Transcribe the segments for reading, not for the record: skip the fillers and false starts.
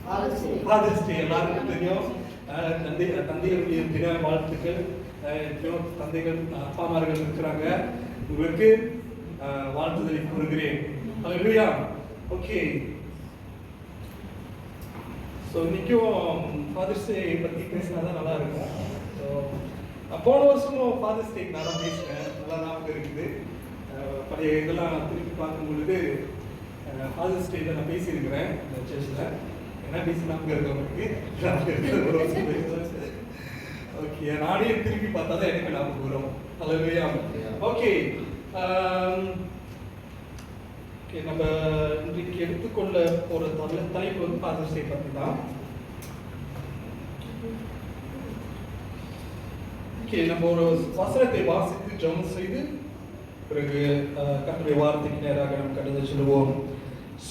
Fathers டே எல்லாருக்கும் தெரியும். தந்தையுடைய தின வாழ்த்துக்கள். தந்தைகள் அப்பாமார்கள் இருக்கிறாங்க, உங்களுக்கு வாழ்த்துதலை கூறுகிறேன். ஹல்லேலூயா. ஓகே, ஸோ இன்னைக்கும் ஃபாதர்ஸ் டே பற்றி பேசினா தான் நல்லா இருக்கும். ஸோ போன வருஷமும் ஃபாதர்ஸ் டேக்கு நான் தான் பேசினேன், நல்லா ஞாபகம் இருக்குது. பழைய இதெல்லாம் திருப்பி பார்க்கும் பொழுது ஃபாதர்ஸ் டேல நான் பேசியிருக்கிறேன் இந்த சர்ச்சில். என்ன பேசி ஞாபகம் இருக்கவங்களுக்கு ஓகே, நானே திருப்பி பார்த்தா தான் எனக்கு ஞாபகம் வரும். ஹல்லேலூயா. ஓகே, நம்ம இன்றைக்கு எடுத்துக்கொள்ள ஒரு தலைப்பு வந்து ஃபாதர்ஸ் டே பற்றி தான். ஓகே, நம்ம ஒரு வசனத்தை வாசித்து ஜெபம் செய்து பிறகு கர்த்தருடைய வார்த்தைக்கு நேராக நாம் கடந்து செல்வோம்.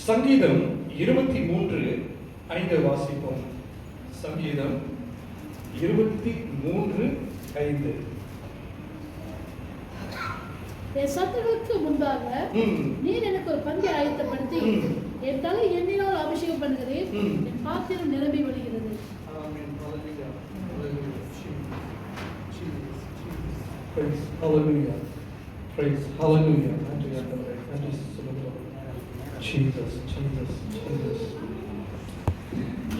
சங்கீதம் 23:5 வாசிப்போம். சங்கீதம் 23:5. என் சத்துருவுக்கு முன்பாக நீர் எனக்கு ஒரு பந்தி ஆயத்தப்படுத்தி என் தலை எண்ணெயால் அபிஷேகம் பண்ணுகிறேன், என் பாத்திரம் நிரம்பி வழிகிறது. Hallelujah. Praise, hallelujah. Jesus, Jesus, Jesus.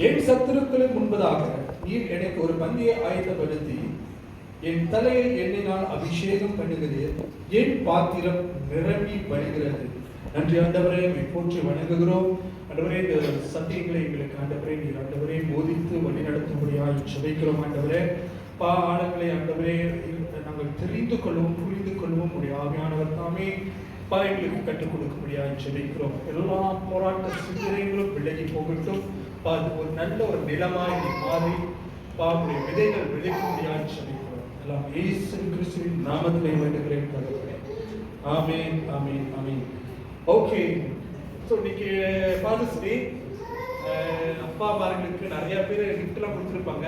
என் சத்துருக்களுக்கு முன்பதாக நீர் எனக்கு ஒரு பந்தியை ஆயத்தப்படுத்தி என் தலையை எண்ணெயினால் அபிஷேகம் பண்ணுகிறேன், என் பாத்திரம் நிரம்பி வழிகிறது. நன்றி ஆண்டவரே, போற்றி வணங்குகிறோம். ஆண்டவரே, இந்த சத்தியங்களை எங்களுக்கு ஆண்டவரே நீர் ஆண்டவரே போதித்து வழி நடத்தும்படியாக ஜெபிக்கிறோம். ஆண்டவரே, பாடங்களை ஆண்டவரே நாங்கள் தெரிந்து கொள்ளவும் புரிந்து கொள்ளவும் உடைய ஆவியானவர் தாமே எங்களுக்கு கற்றுக் கொடுக்கும்படியாக ஜெபிக்கிறோம். எல்லா போராட்ட சிந்தனைகளும் விலகி போகட்டும். ஒரு நல்ல ஒரு நிலமாய் மாறி உடைய விதைகள் விளைக்கும்படியாக ஜெபிக்கிறோம். எல்லாம் இயேசு கிறிஸ்துவின் நாமத்திலே வேண்டுகிறேன். ஆமென், ஆமென், ஆமென். ஓகே, ஸோ இன்னைக்கு ஃபாதர்ஸ் டே. அப்பா அம்மார்களுக்கு நிறைய பேர் கிஃப்ட்லாம் கொடுத்துருப்பாங்க.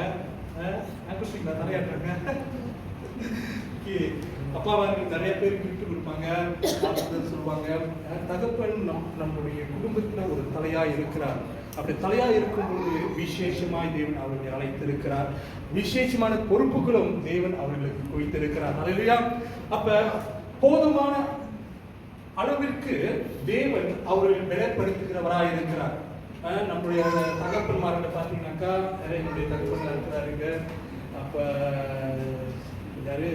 நிறைய இருக்காங்க. அப்பா அம்மார்களுக்கு நிறைய பேர் கிஃப்ட் கொடுப்பாங்க, சொல்லுவாங்க. தகப்பன் நம்முடைய குடும்பத்தில் ஒரு தலையா இருக்கிறார். அப்படி தலையா இருக்கும்போது விசேஷமாய் தேவன் அவர்களை அழைத்திருக்கிறார். விசேஷமான பொறுப்புகளும் தேவன் அவர்களுக்கு குவித்திருக்கிறார். ஹல்லேலூயா. அப்ப போதுமான அளவிற்கு தேவன் அவர்கள் பலப்படுத்துகிறவராக இருக்கிறார். நம்முடைய தகப்பன்மார்களை பார்த்தீங்கன்னாக்கா என்னுடைய தகப்பன்மார் இருக்கிறாருங்க. அப்ப யாரு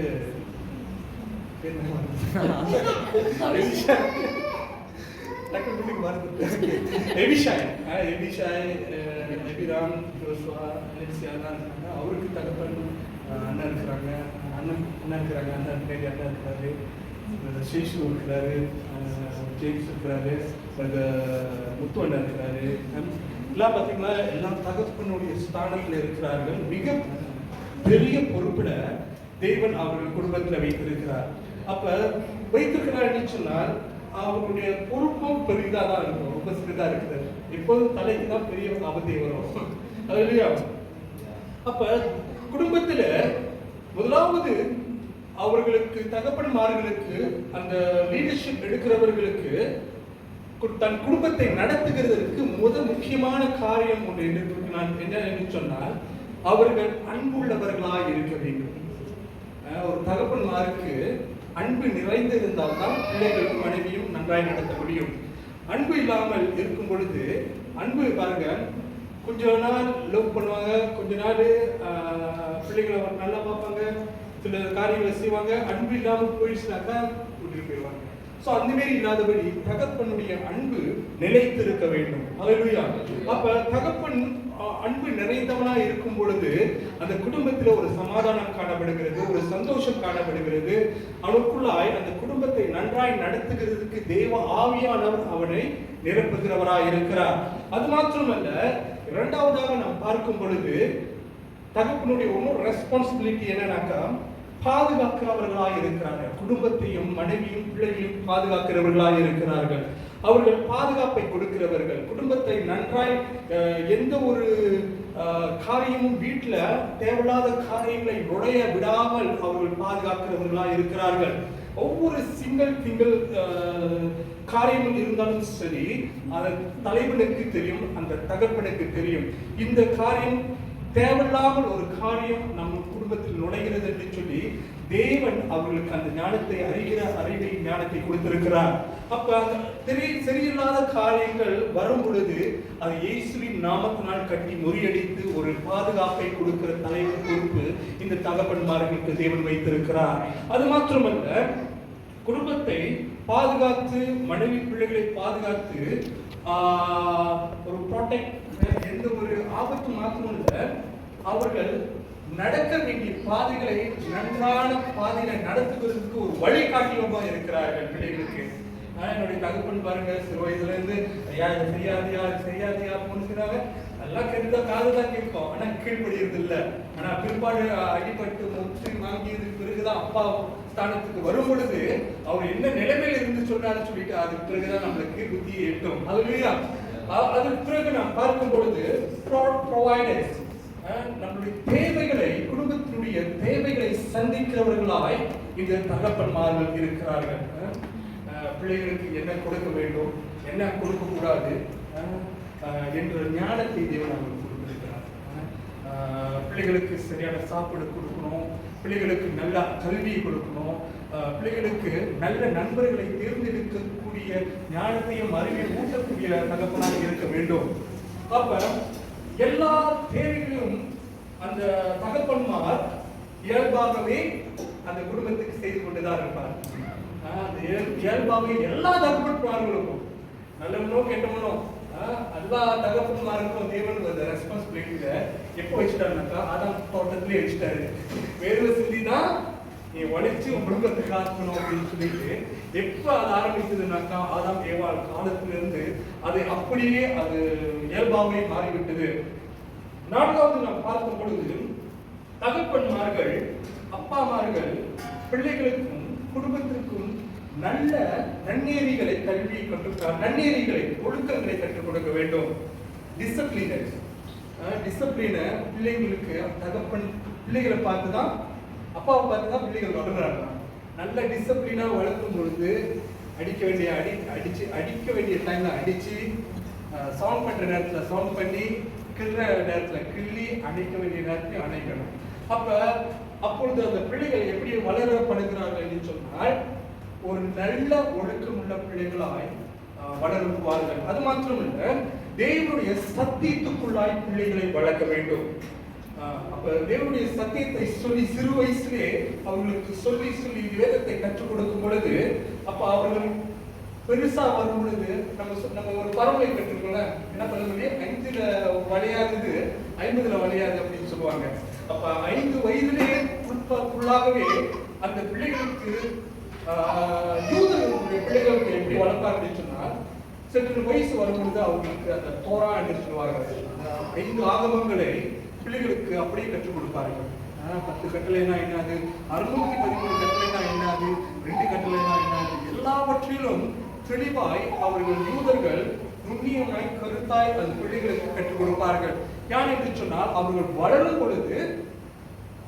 அவருக்கு தகப்பன் அண்ணன் இருக்கிறாங்க, அண்ணன் இருக்கிறாங்க, அண்ணன் இருக்கிறாரு, சேஷு இருக்கிறாரு, ஜேம்ஸ் இருக்கிறாரு, முத்து அண்ணன் இருக்கிறாரு. எல்லாம் பார்த்தீங்கன்னா எல்லாம் தகப்பனுடைய ஸ்தானத்தில் இருக்கிறார்கள். மிக பெரிய பொறுப்புல தேவன் அவர்கள் குடும்பத்தில் வைத்திருக்கிறார். அப்ப வைத்திருக்கிறார் சொன்னால் அவர்களுடைய பொறுப்பும் பெரிதா தான் இருக்கும், ரொம்ப சிறிதா இருக்குது. எப்போதும் தலைக்கு தான் பெரிய ஆபத்தை வரும். அதுலயா அப்ப குடும்பத்துல முதலாவது அவர்களுக்கு தகப்பன்மார்களுக்கு அந்த லீடர்ஷிப் எடுக்கிறவர்களுக்கு தன் குடும்பத்தை நடத்துகிறதற்கு முக்கியமான காரியம் ஒன்று நான் என்ன சொன்னால் அவர்கள் அன்புள்ளவர்களாக இருக்க வேண்டும். ஒரு தகப்பன்மாருக்கு அன்பு நிறைந்திருந்தால் தான் பிள்ளைகளும் மனைவியும் நன்றாய் நடத்த முடியும். அன்பு இல்லாமல் இருக்கும் பொழுது, அன்பு பாருங்க, கொஞ்ச நாள் லவ் பண்ணுவாங்க, கொஞ்ச நாள் பிள்ளைகளை நல்லா பார்ப்பாங்க, சில காரியங்களை செய்வாங்க. அன்பு இல்லாமல் போயிடுச்சுனாக்கா கூட்டிட்டு போயிடுவாங்க. ஸோ அந்த மாதிரி இல்லாதபடி தகப்பனுடைய அன்பு நிலைத்திருக்க வேண்டும். ஹல்லேலூயா. அப்ப தகப்பன் அன்பு நிறைந்தவனா இருக்கும் பொழுது அந்த குடும்பத்தில் ஒரு சமாதானம் காணப்படுகிறது, ஒரு சந்தோஷம் காணப்படுகிறது. அவனுக்குள்ளாய் அந்த குடும்பத்தை நன்றாய் நடத்துகிறதுக்கு தேவ ஆவியானவர் அவனை நிரப்புகிறவராய் இருக்கிறார். அது மாத்திரமல்ல, இரண்டாவதாக நாம் பார்க்கும் பொழுது தகப்பனுடைய ஒன்றும் ரெஸ்பான்சிபிலிட்டி என்னன்னாக்கா பாதுகாக்கிறவர்களாக இருக்கிறார்கள். குடும்பத்தையும் மனைவியும் பிள்ளைகளையும் பாதுகாக்கிறவர்களாக இருக்கிறார்கள். அவர்கள் பாதுகாப்பை கொடுக்கிறவர்கள். குடும்பத்தை நன்றாய் எந்த ஒரு காரியமும் வீட்டில் தேவையில்லாத காரியங்களை நுழைய விடாமல் அவர்கள் பாதுகாக்கிறவர்களாக இருக்கிறார்கள். ஒவ்வொரு சிங்கிள் காரியமும் இருந்தாலும் சரி, அந்த தலைவனுக்கு தெரியும், அந்த தகப்பனுக்கு தெரியும். இந்த காரியம் தேவையில்லாமல் ஒரு காரியம் நம்ம குடும்பத்தில் நுழைகிறது என்று சொல்லி தேவன் அவர்களுக்கு அந்த ஞானத்தை அறிவை ஞானத்தை கொடுத்திருக்கிறார். அப்ப சரியில்லாத காரியங்கள் வரும் பொழுது அது இயேசுவின் நாமத்தினால் கட்டி முறியடித்து ஒரு பாதுகாப்பை கொடுக்கிற தலைவர் பொறுப்பு இந்த தகப்பன்மார்களுக்கு தேவன் வைத்திருக்கிறார். அது மாத்திரமல்ல, குடும்பத்தை பாதுகாத்து, மனைவி பிள்ளைகளை பாதுகாத்து ஒரு ப்ரொடெக்ட், எந்த ஒரு ஆபத்து மாத்திரம் இல்லை, அவர்கள் நடக்க வேண்டிய பாதைகளை நன்றான பாதைகளை நடத்துவதற்கு ஒரு வழிகாட்டியமாக இருக்கிறார்கள் பிள்ளைகளுக்கு. என்னுடைய தகப்பன் பாருங்க, சிறு வயதுல இருந்து ஐயா இதை செய்யாதியா செய்யாதியா போனுங்கிறாங்க. எல்லாம் கேட்டுதான் காதுதான் கேட்கும், ஆனா கீழ்படுகிறது இல்லை. ஆனா பிற்பாடு அடிபட்டு முற்றி வாங்கியதுக்கு பிறகுதான் அப்பா ஸ்தானத்துக்கு வரும் பொழுது அவர் என்ன நிலைமையில இருந்து சொன்னாலும் சொல்லிட்டு அதுக்கு பிறகுதான் நம்மளுக்கு புத்தியை எட்டும். அதுக்கு பிறகு நாம் பார்க்கும் பொழுது நம்முடைய தேவைகளை, குடும்பத்தினுடைய தேவைகளை சந்திக்கிறவர்களாய் இந்த தகப்பன்மார்கள் இருக்கிறார்கள். பிள்ளைகளுக்கு என்ன கொடுக்க வேண்டும், என்ன கொடுக்க கூடாது என்ற ஞானத்தை தேவன் அவர்கள் கொடுத்திருக்கிறார். பிள்ளைகளுக்கு சரியான சாப்பாடு கொடுக்கணும், பிள்ளைகளுக்கு நல்ல கல்வியை கொடுக்கணும், பிள்ளைகளுக்கு நல்ல நண்பர்களை தேர்ந்தெடுக்கக்கூடிய ஞானத்தையும் அறிவையும் ஊட்டக்கூடிய தகப்பனாக இருக்க வேண்டும். அப்ப எல்லா தேவைகளையும் அந்த தகப்பன்மார் இயல்பாகவே அந்த குடும்பத்துக்கு செய்து கொண்டுதான் இருப்பார். அந்த இயல்பாகவே எல்லா தகப்பன்மார்களுக்கும், நல்லவனோ கெட்டவனோ எல்லா தகப்பன்மாருக்கும் தேவன் அந்த ரெஸ்பான்சிபிலிட்டியில எப்போ வச்சுட்டாருனாக்கா ஆதாம் தோட்டத்திலே வச்சுட்டாரு. வேர்வை சிந்திதான் நீ உழைச்சு உன் குடும்பத்தை காக்கணும் அப்படின்னு சொல்லிட்டு எப்ப அது ஆரம்பிச்சதுனாக்கா ஆதாம் ஏவாள் காலத்திலிருந்து அது அப்படியே அது இயல்பாகவே மாறிவிட்டது. நான்காவது நாம் பார்க்கும் பொழுது தகப்பன்மார்கள், அப்பாமார்கள் பிள்ளைகளுக்கும் குடும்பத்திற்கும் நல்ல நன்னெறிகளை, கல்வியை நன்னெறிகளை, ஒழுக்கங்களை கற்றுக் கொடுக்க வேண்டும். டிசிப்ளினை பிள்ளைங்களுக்கு பிள்ளைகளை பார்த்துதான், அப்பாவை பார்த்துதான் பிள்ளைகள் வளர்றாங்க. நல்ல டிசிப்ளினா வளர்க்கும் பொழுது அடிக்க வேண்டிய அடிக்க வேண்டிய டைம்ல அடிச்சு, சவுண்ட் பண்ற நேரத்துல சவுண்ட் பண்ணி, கிள்ற நேரத்துல கிள்ளி, அணைக்க வேண்டிய நேரத்தையும் அணைக்கணும். அப்பொழுது அந்த பிள்ளைகள் எப்படி வளரப்படுகிறார்கள் என்று சொன்னால் ஒரு நல்ல ஒழுக்கம் உள்ள பிள்ளைகளாய் வளருவார்கள். அது மாத்திரமல்ல, தேவனுடைய சத்தியத்துக்குள்ளாய் பிள்ளைகளை வளர்க்க வேண்டும். அப்ப தேவனுடைய சத்தியத்தை சொல்லி சிறு வயசுலே அவர்களுக்கு சொல்லி வேதத்தை கற்றுக் கொடுக்கும் பொழுது, அப்ப அவர்கள் பெருசா வரும் பொழுது நம்ம ஒரு பறவை கற்றுக்கோல என்ன பண்ணுறது, 5ல வளையாதது 50ல வளையாது அப்படின்னு சொல்லுவாங்க. அப்ப 5 வயதிலே உள்ளாகவே அந்த பிள்ளைகளுக்கு யூதர்களுடைய பிள்ளைகளுக்கு எப்படி வளர்ப்பார் அப்படின்னு சொன்னால், சற்று வயசு வரும்பொழுது அவங்களுக்கு அந்த தோரா என்று சொல்லுவார்கள், 5 ஆகமங்களை பிள்ளைகளுக்கு அப்படியே கற்றுக் கொடுப்பார்கள். 10 கட்டளைனா என்னது, 613 கட்டளைனா என்னது, 2 கட்டளைனா என்னது, எல்லாவற்றிலும் தெளிவாய் அவர்கள் யூதர்கள் நுண்ணியமாய் கருத்தாய் அந்த பிள்ளைகளுக்கு கற்றுக் கொடுப்பார்கள். ஏன் என்று சொன்னால் அவர்கள் வளரும் பொழுது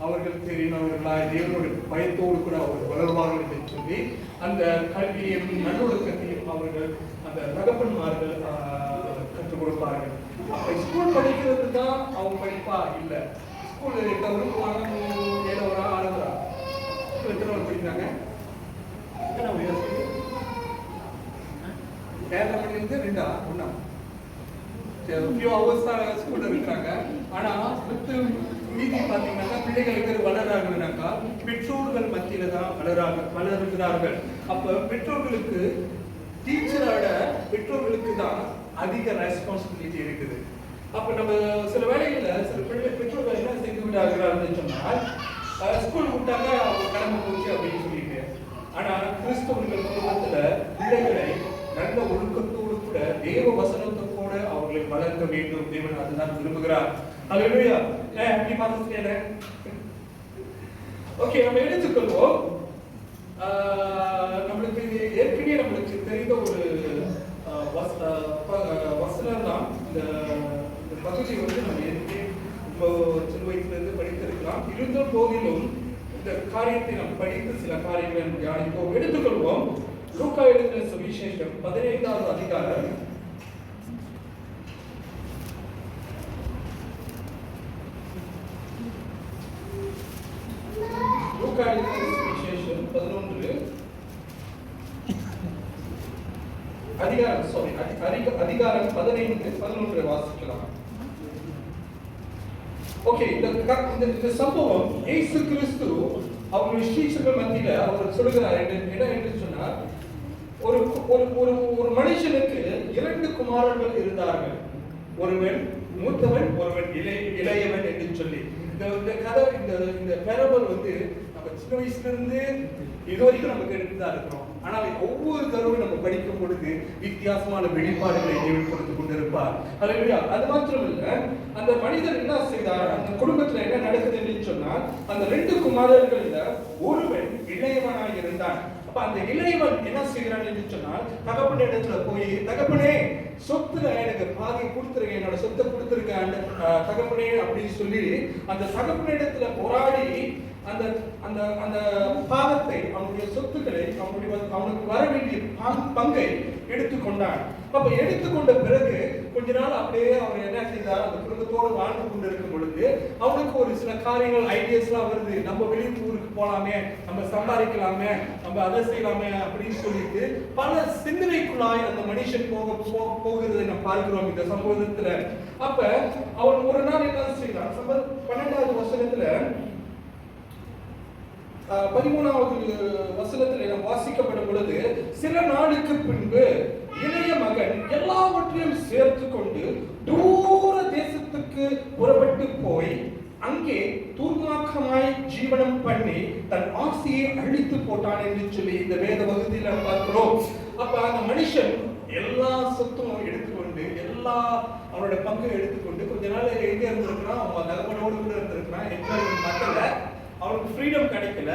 அவர்கள் தெரிந்தவர்களாய் தேவனுடைய பயத்தோடு கூட அவர்கள் வளர்வார்கள் என்று சொல்லி அந்த கல்வியையும் நல்லொழுக்கத்தையும் அவர்கள் அந்த தகப்பன்மார்கள் கற்றுக் கொடுப்பார்கள். அப்ப ஸ்கூல் படிக்கிறது தான் அவங்க படிப்பா இல்ல, ஸ்கூல் 8 வருவாங்க, 7 வரா 6 வரா எத்தனை வரை படிக்கிறாங்க, எத்தனை வயசு, 7 மணிலிருந்து 2 1 few hours தான் ஸ்கூல்ல இருக்கிறாங்க. ஆனா மீதி பாத்தீங்கன்னா பிள்ளைகளுக்கு வளர்றாங்கன்னாக்கா பெற்றோர்கள் மத்தியில தான் வளருகிறார்கள். அப்ப பெற்றோர்களுக்கு டீச்சரோட பெற்றோர்களுக்கு தான் அதிக ரெஸ்பான்சிபிலிட்டி இருக்குது. அப்ப நம்ம சில வேளைகள்ல சில பெற்றோர்கள் என்ன செய்து விடாகிறார்கள் சொன்னால், ஸ்கூல் விட்டாங்க அவங்க கடமை போச்சு அப்படின்னு சொல்லிட்டு. ஆனா கிறிஸ்தவர்கள் குடும்பத்துல பிள்ளைகளை நல்ல ஒழுக்கத்தோடு கூட தேவ வசனத்தோடு அவர்களை வளர்க்க வேண்டும். தேவன் அதுதான் விரும்புகிறார். ஹல்லேலூயா. Happy mother's day. ஓகே, நம்ம எடுத்துக்கொள்வோம். நம்மளுக்கு ஏற்கனவே நம்மளுக்கு தெரிந்த ஒரு வசனம் தான் இந்த பகுதி வந்து நம்ம ஏற்கனவே இப்போ சிறு வயசுல இருந்து படித்திருக்கலாம். இருந்த போதிலும் இந்த காரியத்தை நாம் படித்து சில காரியங்களை தியானிப்போம். எடுத்துக்கொள்வோம் லூக்கா எழுதின சுவிசேஷம் 15வது அதிகாரம். லூக்கா எழுதின சுவிசேஷம் 11 அதிகாரம் 15-11 வாசிக்கலாம். ஓகே, இந்த சம்பவம் இயேசு கிறிஸ்து அவருடைய சீஷர்கள் மத்தியில அவர் சொல்கிறார் என்ன என்று சொன்னார், ஒரு மனுஷனுக்கு 2 குமாரர்கள் இருந்தார்கள், ஒருவன் மூத்தவன் ஒருவன் இளையவன் என்று சொல்லி. இந்த கதை இந்த பேரபல் வந்து நம்ம சின்ன வயசுல இருந்து இது வரைக்கும் நம்ம கேட்டுதான் இருக்கிறோம். ஆனால் ஒவ்வொரு தடவையும் நம்ம படிக்கும் பொழுது வித்தியாசமான வெளிப்பாடுகளை தேவன் கொடுத்து கொண்டிருப்பார். அது மாத்திரமல்ல, அந்த மனிதர் என்ன செய்தார், அந்த குடும்பத்துல என்ன நடக்குது என்று சொன்னால், அந்த 2 குமாரர்கள்ல ஒருவன் இளையவனாக இருந்தான். அப்ப அந்த இளையவன் என்ன செய்கிறான் என்று சொன்னால், தகப்பன் இடத்துல போய், தகப்பனே சொத்துல எனக்கு பாதி கொடுத்துருங்க, என்னோட சொத்தை கொடுத்துருக்க தகப்பனே அப்படின்னு சொல்லி அந்த தகப்பன் இடத்துல போராடி அந்த அந்த அந்த பாகத்தை, அவனுடைய சொத்துக்களை, அவனுக்கு வர வேண்டிய பங்கை எடுத்துக்கொண்டான். அப்ப எடுத்துக்கொண்ட பிறகு கொஞ்ச நாள் அப்படியே அவர் என்ன செய்தார், அந்த குடும்பத்தோடு வாழ்ந்து கொண்டிருக்கும் பொழுது அவனுக்கு ஒரு சில காரியங்கள் ஐடியாஸ்லாம் வருது. நம்ம வெளியூருக்கு போலாமே, நம்ம சம்பாதிக்கலாமே, நம்ம அதை செய்யலாமே அப்படின்னு சொல்லிட்டு பல சிந்தனைக்குள்ளாய் அந்த மனுஷன் போகிறதை நம்ம பார்க்கிறோம் இந்த சம்பவத்துல. அப்ப அவன் ஒரு நாள் என்ன செய்யலாம், 12வது வசனத்துல 13வது வசனத்துல நாம் வாசிக்கப்படும் பொழுது, சில நாளுக்கு பின்பு இளைய மகன் எல்லாவற்றையும் சேர்த்து கொண்டு தூர தேசத்துக்கு புறப்பட்டு போய் அங்கே துர்மார்க்கமாய் ஜீவனம் பண்ணி தன் ஆசையை அழித்து போட்டான் என்று சொல்லி இந்த வேத வகுதியில பார்க்கிறோம். அப்ப அந்த மனுஷன் எல்லா சொத்தும் எடுத்துக்கொண்டு, எல்லா அவனோட பங்கு எடுத்துக்கொண்டு கொஞ்ச நாள் எங்க இருந்திருக்கிறான், அவன் தகவலோடு கூட இருந்திருக்கிறான். என்ஜாய்மெண்ட் மக்கள அவனுக்கு ஃப்ரீடம் கிடைக்கல.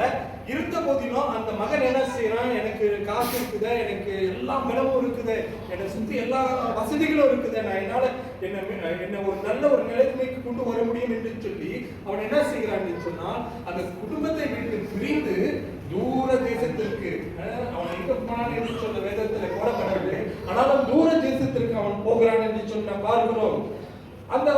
இருந்த போதிலும் அந்த மகன் என்ன செய்யறான், எனக்கு காசு இருக்குது, எனக்கு எல்லா பலமும் இருக்குது, என்னை சுத்தி எல்லா வசதிகளும் இருக்குது, நான் என்னால என்ன ஒரு நல்ல ஒரு நிலைமைக்கு கொண்டு வர முடியும் என்று சொல்லி அவன் என்ன செய்கிறான்னு சொன்னால், அந்த குடும்பத்தை விட்டு பிரிந்து தூர தேசத்திற்கு, அவன் எங்க போனான் என்று சொல்ல வேதத்துல போடப்படவில்லை, ஆனாலும் தூர தேசத்திற்கு அவன் போகிறான் என்று சொன்ன பார்க்கிறோம். அந்த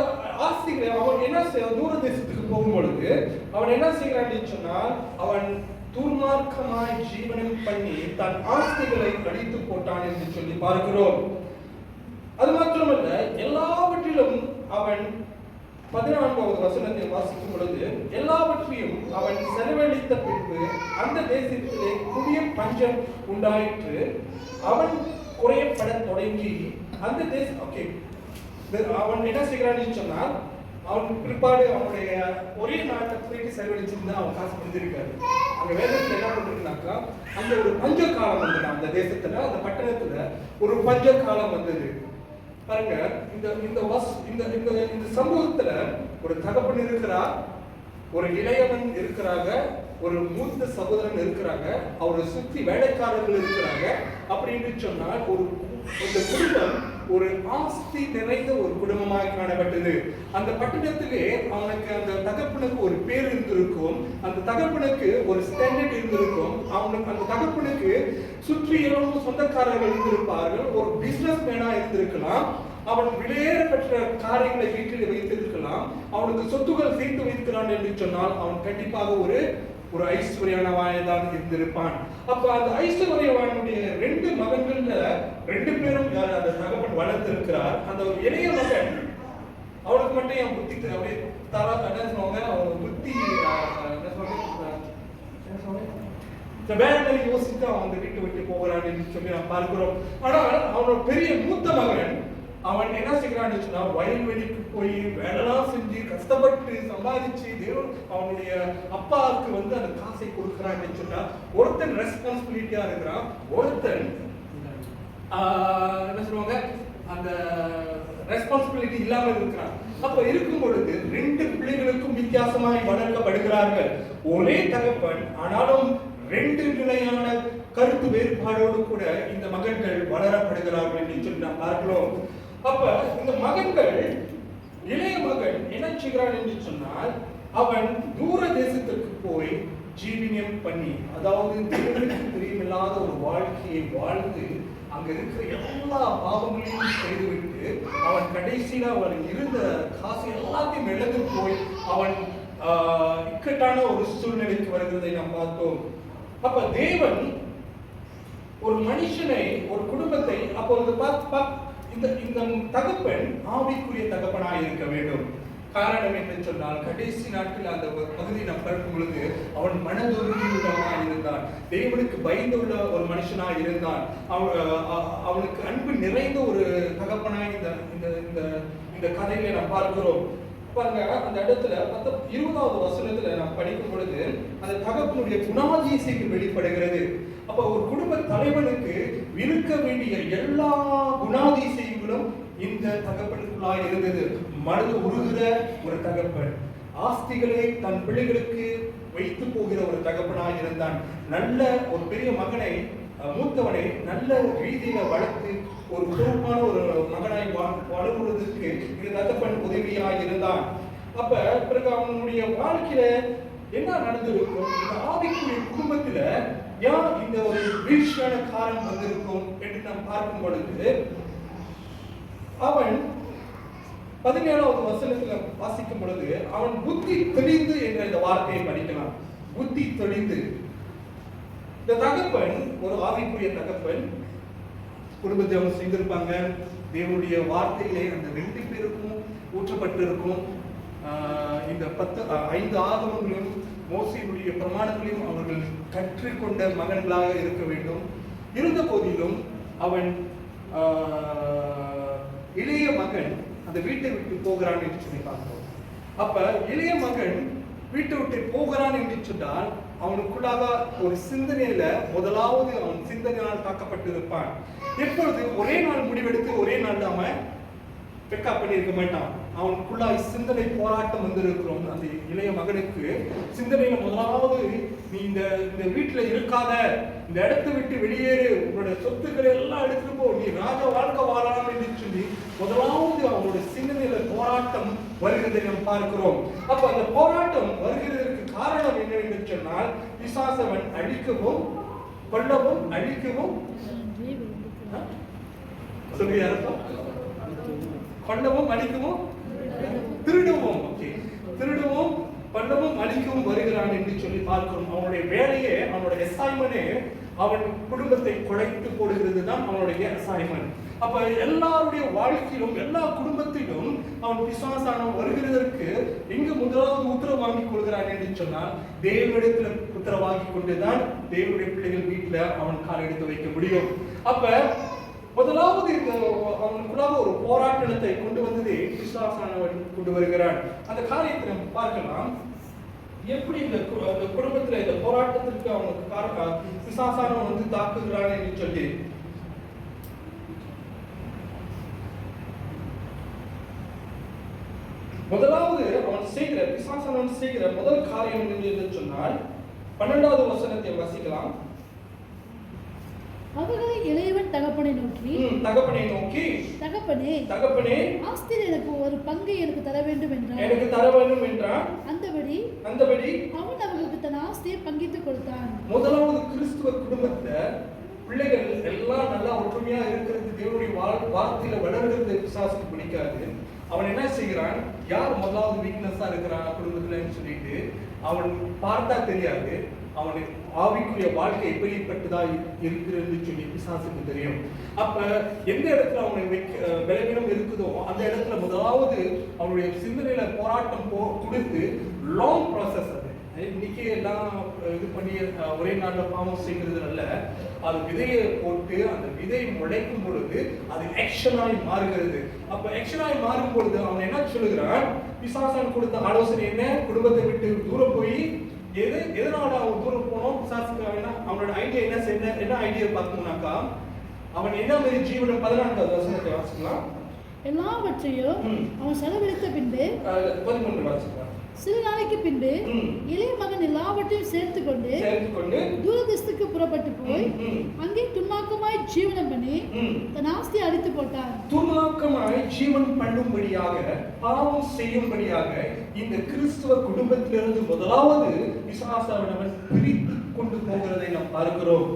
ஆஸ்திகளை அவன் என்ன செய்ய, தூர தேசத்துக்கு போகும் பொழுது அவன் என்ன செய்கிறான் சொன்னால், அவன் துர்மார்க்கமாய் ஜீவனம் பண்ணி தன் ஆஸ்திகளை அழித்து போட்டான் என்று சொல்லி பார்க்கிறோம். அது மாத்திரமல்ல, எல்லாவற்றிலும் அவன் 14வது வசனத்தை வாசிக்கும் பொழுது, எல்லாவற்றையும் அவன் செலவழித்த பின்பு அந்த தேசத்திலே கொடிய பஞ்சம் உண்டாயிற்று, அவன் குறையப்பட தொடங்கி அந்த தேசம் அவன் என்ன செய்கிறான்னு சொன்னால், அவன் பிற்பாடு அவனுடைய ஒரே நாட்டை போயிட்டு செலவழிச்சிருந்தா அவன் காசு முடிஞ்சிருக்காரு. அங்க வேதத்துல என்ன பண்றதுனாக்கா, அந்த ஒரு பஞ்ச காலம் வந்தது அந்த தேசத்துல, அந்த பட்டணத்துல ஒரு பஞ்ச காலம் வந்தது. பாருங்க, இந்த சமூகத்துல ஒரு தகப்பன் இருக்கிறார், ஒரு இளையவன் இருக்கிறாங்க, ஒரு மூத்த சகோதரன் இருக்கிறாங்க, அவரை சுத்தி வேலைக்காரர்கள் இருக்கிறாங்க. அப்படின்னு சொன்னால் இந்த குடும்பம் ஒரு ஆஸ்தி நிறைந்த ஒரு குடும்பமாக காணப்பட்டது. அந்த பட்டணத்திலே அவனுக்கு அந்த தகப்பனுக்கு ஒரு பேர் இருந்திருக்கும், அந்த தகப்பனுக்கு ஒரு ஸ்டாண்டர்ட் இருந்திருக்கும், அவனுக்கு அந்த தகப்பனுக்கு சுற்றி இரண்டு சொந்தக்காரர்கள் இருந்திருப்பார்கள், ஒரு பிசினஸ் மேனா இருந்திருக்கலாம், அவன் விலையேற பெற்ற காரியங்களை வீட்டில் வைத்திருக்கலாம், அவனுக்கு சொத்துக்கள் சேர்த்து வைக்கிறான் என்று சொன்னால் அவன் கண்டிப்பாக ஒரு ஐஸ்வர்யவான் இருந்திருப்பான். அப்ப அந்த ஐஸ்வர்யவானுடைய 2 மகன்கள்ல 2 பேரும் அந்த தகப்பன் வளர்த்திருக்கிறார். அந்த ஒரு இளைய மகன் அவனுக்கு மட்டும் என் புத்தி அப்படியே என்ன சொல்லுவாங்க, அவன் புத்தி வேற மாதிரி யோசித்து அவன் அந்த வீட்டை விட்டு போகிறான் என்று சொல்லி நாம் பார்க்கிறோம். ஆனால் அவனோட பெரிய மூத்த மகன் அவன் என்ன செய்கிறான்னு சொன்னா, வயல்வெளிக்கு போய் வேலைலாம் செஞ்சு கஷ்டப்பட்டு சம்பாதிச்சு தேவன் அவனுடைய அப்பாவுக்கு அந்த காசை கொடுக்கிறான்னு சொன்னா, ஒருத்தன் ரெஸ்பான்சிபிலிட்டியா இருக்கிறான், ஒருத்தன் என்ன சொல்லுவாங்க, அந்த ரெஸ்பான்சிபிலிட்டி இல்லாம இருக்கிறான். அப்ப இருக்கும் பொழுது 2 பிள்ளைகளுக்கும் வித்தியாசமாய் வளர்க்கப்படுகிறார்கள். ஒரே தகப்பன், ஆனாலும் 2 நிலையான கருத்து வேறுபாடோடு கூட இந்த மகன்கள் வளரப்படுகிறார்கள் என்று சொல்லி நாம் பார்க்கிறோம். அப்ப இந்த மகன்கள், இளைய மகன் என்ன செய்கிறான் என்று சொன்னால், அவன் தூர தேசத்திற்கு போய் ஜீவியம் பண்ணி, அதாவது தேவனுக்கு பிரியமில்லாத ஒரு வாழ்க்கையை வாழ்ந்து அங்க இருக்கிற எல்லா பாவங்களையும் செய்துவிட்டு அவன் கடைசியில அவன் இருந்த காசு எல்லாத்தையும் இழந்து போய் அவன் இக்கட்டான ஒரு சூழ்நிலைக்கு வருகிறதை நாம் பார்த்தோம். அப்ப தேவன் ஒரு மனுஷனை, ஒரு குடும்பத்தை அப்பொழுது இந்த தகப்பன் ஆவிக்குரிய தகப்பனாய் இருக்க வேண்டும். காரணம் என்று சொன்னால், கடைசி நாட்கள் அந்த பகுதி நாம் பார்க்கும் பொழுது அவன் மனதுருகியுள்ளவனாய் இருந்தான், தேவனுக்கு பயந்துள்ள ஒரு மனுஷனாய் இருந்தான், அவனுக்கு அன்பு நிறைந்த ஒரு தகப்பனாய் இந்த கதையில நாம் பார்க்கிறோம். பாருங்க, அந்த இடத்துல 20வது வசனத்துல நாம் படிக்கும் பொழுது அந்த தகப்பனுடைய குணாதிசயம் வெளிப்படுகிறது. அப்ப ஒரு குடும்ப தலைவனுக்கு இருக்க வேண்டிய எல்லா குணாதிசயங்களும் இந்த தகப்பனுக்குள்ளாய் இருந்தது. மனது உருகிற ஒரு தகப்பன், ஆஸ்திகளை தன் பிள்ளைகளுக்கு வைத்து போகிற ஒரு தகப்பனாய் இருந்தான். நல்ல ஒரு பெரிய மகனை, மூத்தவனை நல்ல ரீதியில வளர்த்து ஒரு பொறுப்பான ஒரு மகனாய் வளர்வதற்கு இந்த தகப்பன் உதவியாய் இருந்தான். அப்ப பிறகு அவனுடைய வாழ்க்கையில என்ன நடந்திருக்கும், இந்த ஆவிக்குரிய குடும்பத்துல ஏன் இந்த ஒரு வீழ்ச்சியான காரணம் வந்திருக்கும் என்று நாம் பார்க்கும் பொழுது, அவன் 17வது வசனத்துல வாசிக்கும் பொழுது அவன் புத்தி தெளிந்து என்ற இந்த வார்த்தையை படிக்கலாம். புத்தி தெளிந்து. இந்த தகப்பன் ஒரு ஆவிக்குரிய தகப்பன், குடும்பத்தை அவங்க செய்திருப்பாங்க. தேவனுடைய வார்த்தையிலே அந்த 2 பேருக்கும் ஊற்றப்பட்டு இருக்கும். இந்த 5 ஆகமங்களும் மோசேயுடைய பிரமாணங்களையும் அவர்கள் கற்றுக்கொண்ட மகன்களாக இருக்க வேண்டும். இருந்த போதிலும் அவன் இளைய மகன் அந்த வீட்டை விட்டு போகிறான் என்று சொல்லி பார்க்கிறோம். அப்ப இளைய மகன் வீட்டை விட்டு போகிறான் என்று சொன்னால் அவனுக்குள்ளாக ஒரு சிந்தனையில முதலாவது அவன் சிந்தனையால் தாக்கப்பட்டிருப்பான். எப்பொழுது ஒரே நாள் முடிவெடுத்து ஒரே நாள் அவன் பிக்கப் பண்ணியிருக்க மாட்டான். அவனுக்குள்ளாய் சிந்தனை போராட்டம் வந்திருக்கிறோம். அந்த இளைய மகனுக்கு சிந்தனையில முதலாவது, நீ இந்த வீட்டுல இருக்காத, இந்த இடத்தை விட்டு வெளியேறு, உன்னோட சொத்துக்களை எல்லாம் எடுத்துட்டு போ, நீ ராஜ வாழ்க்கை வாழலாம் என்று சொல்லி முதலாவது அவனுடைய சிந்தனையில போராட்டம் வருகிறதை நாம் பார்க்கிறோம். அப்ப அந்த போராட்டம் வருகிறதற்கு காரணம் என்னவென்று சொன்னால், பிசாசவன் அழிக்கவும் கொல்லவும் அழிக்கவும் கொல்லவும் அழிக்கவும் திருடுவோம், திருடுவோம் கொல்லவும் அழிக்கவும் வருகிறான் என்று சொல்லி பார்க்கிறோம். அவனுடைய வேலையே, அவனுடைய அசைன்மெண்டே அவன் குடும்பத்தை குலைத்து போடுகிறது தான் அவனுடைய அசைன்மெண்ட். அப்ப எல்லாருடைய வாழ்க்கையிலும் எல்லா குடும்பத்திலும் அவன் பிசாசானவன் வருகிறதற்கு எங்கு முதலாவது உத்தரவு வாங்கிக் கொள்கிறான் என்று சொன்னால், தேவனிடத்துல உத்தரவாகி கொண்டுதான் தேவனுடைய பிள்ளைகள் வீட்டுல அவன் கால் எடுத்து வைக்க முடியும். அப்ப முதலாவது அவனுக்குள்ளாக ஒரு போராட்டத்தை கொண்டு வந்ததே பிசாசானவன் கொண்டு வருகிறான். அந்த காரியத்தை நம்ம பார்க்கலாம். எப்படி இந்த குடும்பத்துல இந்த போராட்டத்திற்கு அவனுக்கு பிசாசானவன் வந்து தாக்குகிறான் என்று சொல்லி, முதலாவது அவன் செய்கிற பிசாசானவன் செய்கிற முதல் காரியம் என்று சொன்னால் 12வது வசனத்தை வாசிக்கலாம். அவர்களை இளையவன் தகப்பனை நோக்கி தகப்பனே ஆஸ்தியில் எனக்கு ஒரு பங்கை எனக்கு தர வேண்டும் என்றான். அந்தபடி அவன் அவர்களுக்கு தன் ஆஸ்தியை பங்கிட்டு கொடுத்தான். முதலாவது கிறிஸ்துவ குடும்பத்துல பிள்ளைகள் எல்லாம் நல்லா ஒற்றுமையா இருக்கிறது, தேவனுடைய வார்த்தையில வளர்கிறது பிசாசுக்கு பிடிக்காது. அவன் என்ன செய்கிறான், யார் முதலாவது வீக்னஸா இருக்கிறான் குடும்பத்துலன்னு சொல்லிட்டு அவன் பார்த்தா தெரியாது. அவன் ஆவிக்குரிய வாழ்க்கை எப்படிப்பட்டதா இருக்கிறது சொல்லி பிசாசுக்கு தெரியும். அப்ப எந்த இடத்துல அவனுடைய பலவீனம் இருக்குதோ அந்த இடத்துல முதலாவது அவனுடைய சிந்தனையில போராட்டம் கொடுத்து லாங் ப்ராசஸ். அது இன்னைக்கு எல்லாம் இது பண்ணி ஒரே நாள்ல பாவம் செய்கிறது அல்ல. அது விதையை போட்டு அந்த விதை முளைக்கும் பொழுது அது ஆக்ஷனாய் மாறுகிறது. அப்ப ஆக்ஷனாய் மாறும் பொழுது அவன் என்ன சொல்லுகிறான், பிசாசான் கொடுத்த ஆலோசனை என்ன, குடும்பத்தை விட்டு தூரம் போய் எதனால அவன் தூரம் போனோம், பிசாசுக்கு அவனோட ஐடியா என்ன ஐடியா பார்த்தோம்னாக்கா, அவன் என்ன மாதிரி ஜீவனம் 14வது வசனத்தை வாசிக்கலாம். எல்லாவற்றையும் அவன் செலவழித்த பின்பு 13 வாசிக்கலாம். சில நாளைக்கு பின்பு இளைய மகன் எல்லாவற்றையும் சேர்த்து கொண்டு தூரதேசத்துக்கு புறப்பட்டு போய் அங்கே துன்மார்க்கமாய் ஜீவனம் பண்ணி தன் ஆஸ்தியை அழித்து போட்டான். துன்மார்க்கமாய் ஜீவனம் பண்ணும்படியாக பாவம் செய்யும்படியாக இந்த கிறிஸ்துவ குடும்பத்திலிருந்து முதலாவது பிசாசானவன் பிரித்து கொண்டு போகிறதை நாம் பார்க்கிறோம்.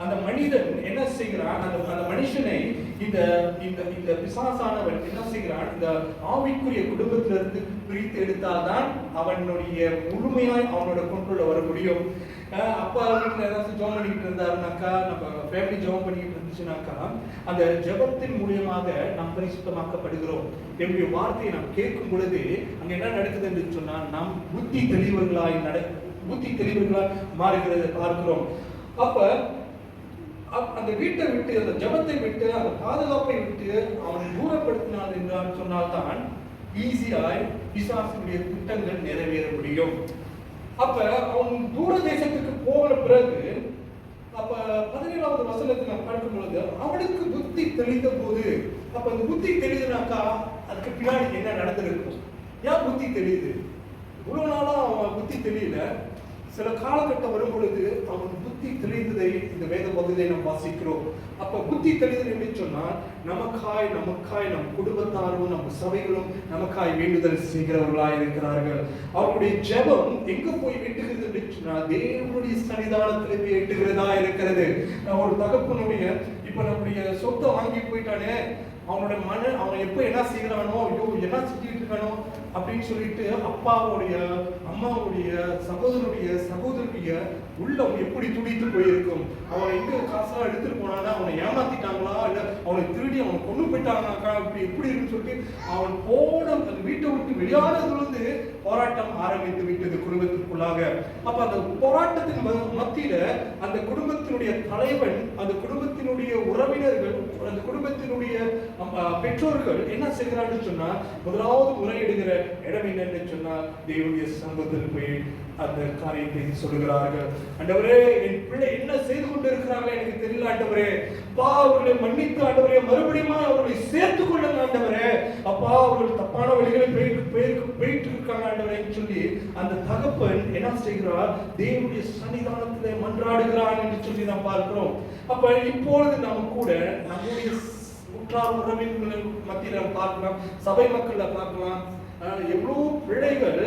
அந்த மனிதன் என்ன செய்கிறான்? அந்த மனுஷனை இந்த இந்த இந்த பிசாசானவன் என்ன செய்கிறான்? இந்த ஆவிக்குரிய குடும்பத்திலிருந்து பிரித்து எடுத்தால்தான் அவனுடைய முழுமையாய் அவனோட கொண்டுள்ள வர முடியும். அப்பா வீட்டில் ஏதாச்சும் ஜெபம் பண்ணிக்கிட்டு இருந்தாருனாக்கா, நம்ம ஃபேமிலி ஜெபம் பண்ணிக்கிட்டு இருந்துச்சுனாக்கா, அந்த ஜெபத்தின் மூலியமாக நாம் பரிசுத்தமாக்கப்படுகிறோம். என்னுடைய வார்த்தையை நாம் கேட்கும் பொழுது அங்க என்ன நடக்குது என்று சொன்னால், நாம் புத்தி தெளிவர்களாய் மாறுகிறதை பார்க்கிறோம். அப்ப அந்த வீட்டை விட்டு, அந்த ஜபத்தை விட்டு, அந்த பாதுகாப்பை விட்டு அவன் தூரப்படுத்தினான் என்றால் சொன்னால்தான் ஈஸியாய் பிசாசுடைய திட்டங்கள் நிறைவேற முடியும். அப்ப அவன் தூர தேசத்துக்கு போன பிறகு, அப்ப 17வது வசனத்தை நாம் பார்க்கும் பொழுது அவனுக்கு புத்தி தெளிந்த போது, அப்ப அந்த புத்தி தெளிதுனாக்கா அதுக்கு பின்னாடி என்ன நடந்திருக்கும்? ஏன் புத்தி தெரியுது? இவ்வளவு நாளா அவன் புத்தி தெரியல. சில காலகட்டம் வரும் பொழுது அவன் புத்தி தெளிந்ததை இந்த வேத பகுதியை நாம் வாசிக்கிறோம். அப்ப புத்தி தெளிதல் என்று சொன்னால், நமக்காய் நம் குடும்பத்தாரும் நம்ம சபைகளும் நமக்காய் வேண்டுதல் செய்கிறவர்களாய் இருக்கிறார்கள். அவருடைய ஜெபம் எங்க போய் வெட்டுகிறது என்று சொன்னால், தேவனுடைய சன்னிதானத்தில் போய் எட்டுகிறதா இருக்கிறது. ஒரு தகப்பனுடைய, இப்ப நம்முடைய சொத்தை வாங்கி போயிட்டானே, அவனோட அவன் எப்ப என்ன செய்யறானோ, ஐயோ என்ன செஞ்சுட்டு இருக்கானோ அப்படின்னு சொல்லிட்டு அப்பாவுடைய, அம்மாவுடைய, சகோதரனுடைய உள்ளம் எப்படி துடித்து போயிருக்கும். அவனை எங்க காசெல்லாம் எடுத்துட்டு போனானா, அவனை ஏமாத்திட்டாங்களா, இல்ல அவனை திருடி அவனை கொண்டு போயிட்டாங்கனாக்கா, அப்படி எப்படி இருக்குன்னு சொல்லிட்டு அவன் போன அந்த வீட்டை விட்டு வெளியானதுலேருந்து போராட்டம் ஆரம்பித்து விட்டது குடும்பத்திற்குள்ளாக. அப்ப அந்த போராட்டத்தின் மத்தியில அந்த குடும்பத்தினுடைய தலைவன், அந்த குடும்பத்தினுடைய உறவினர்கள், அந்த குடும்பத்தினுடைய பெற்றோர்கள் என்ன செய்கிறான்னு சொன்னா, முதலாவது முறையிடுகிற இடம் என்னன்னு சொன்னா, தேவனுடைய சமூகத்தில் போய் அந்த காரியத்தை சொல்லுகிறார்கள். ஆண்டவரே, என் பிள்ளை என்ன செய்து கொண்டு இருக்கிறார்கள் எனக்கு தெரியல ஆண்டவரே, அப்பா அவர்களை மன்னித்து ஆண்டவரே, மறுபடியும் அவர்களை சேர்த்துக் கொள்ளுங்க ஆண்டவரே, அப்பா அவர்கள் தப்பான வழிகளை போயிட்டு இருக்காங்க ஆண்டவரே சொல்லி அந்த தகப்பன் என்ன செய்கிறார்? தேவனுடைய சன்னிதானத்திலே மன்றாடுகிறான் என்று சொல்லி நாம் பார்க்கிறோம். அப்ப இப்பொழுது நாம் கூட நம்முடைய உற்றார் உறவினர்கள் மத்தியில பார்க்கலாம், சபை மக்கள்ல பார்க்கலாம், எவ்வளவு பிள்ளைகள்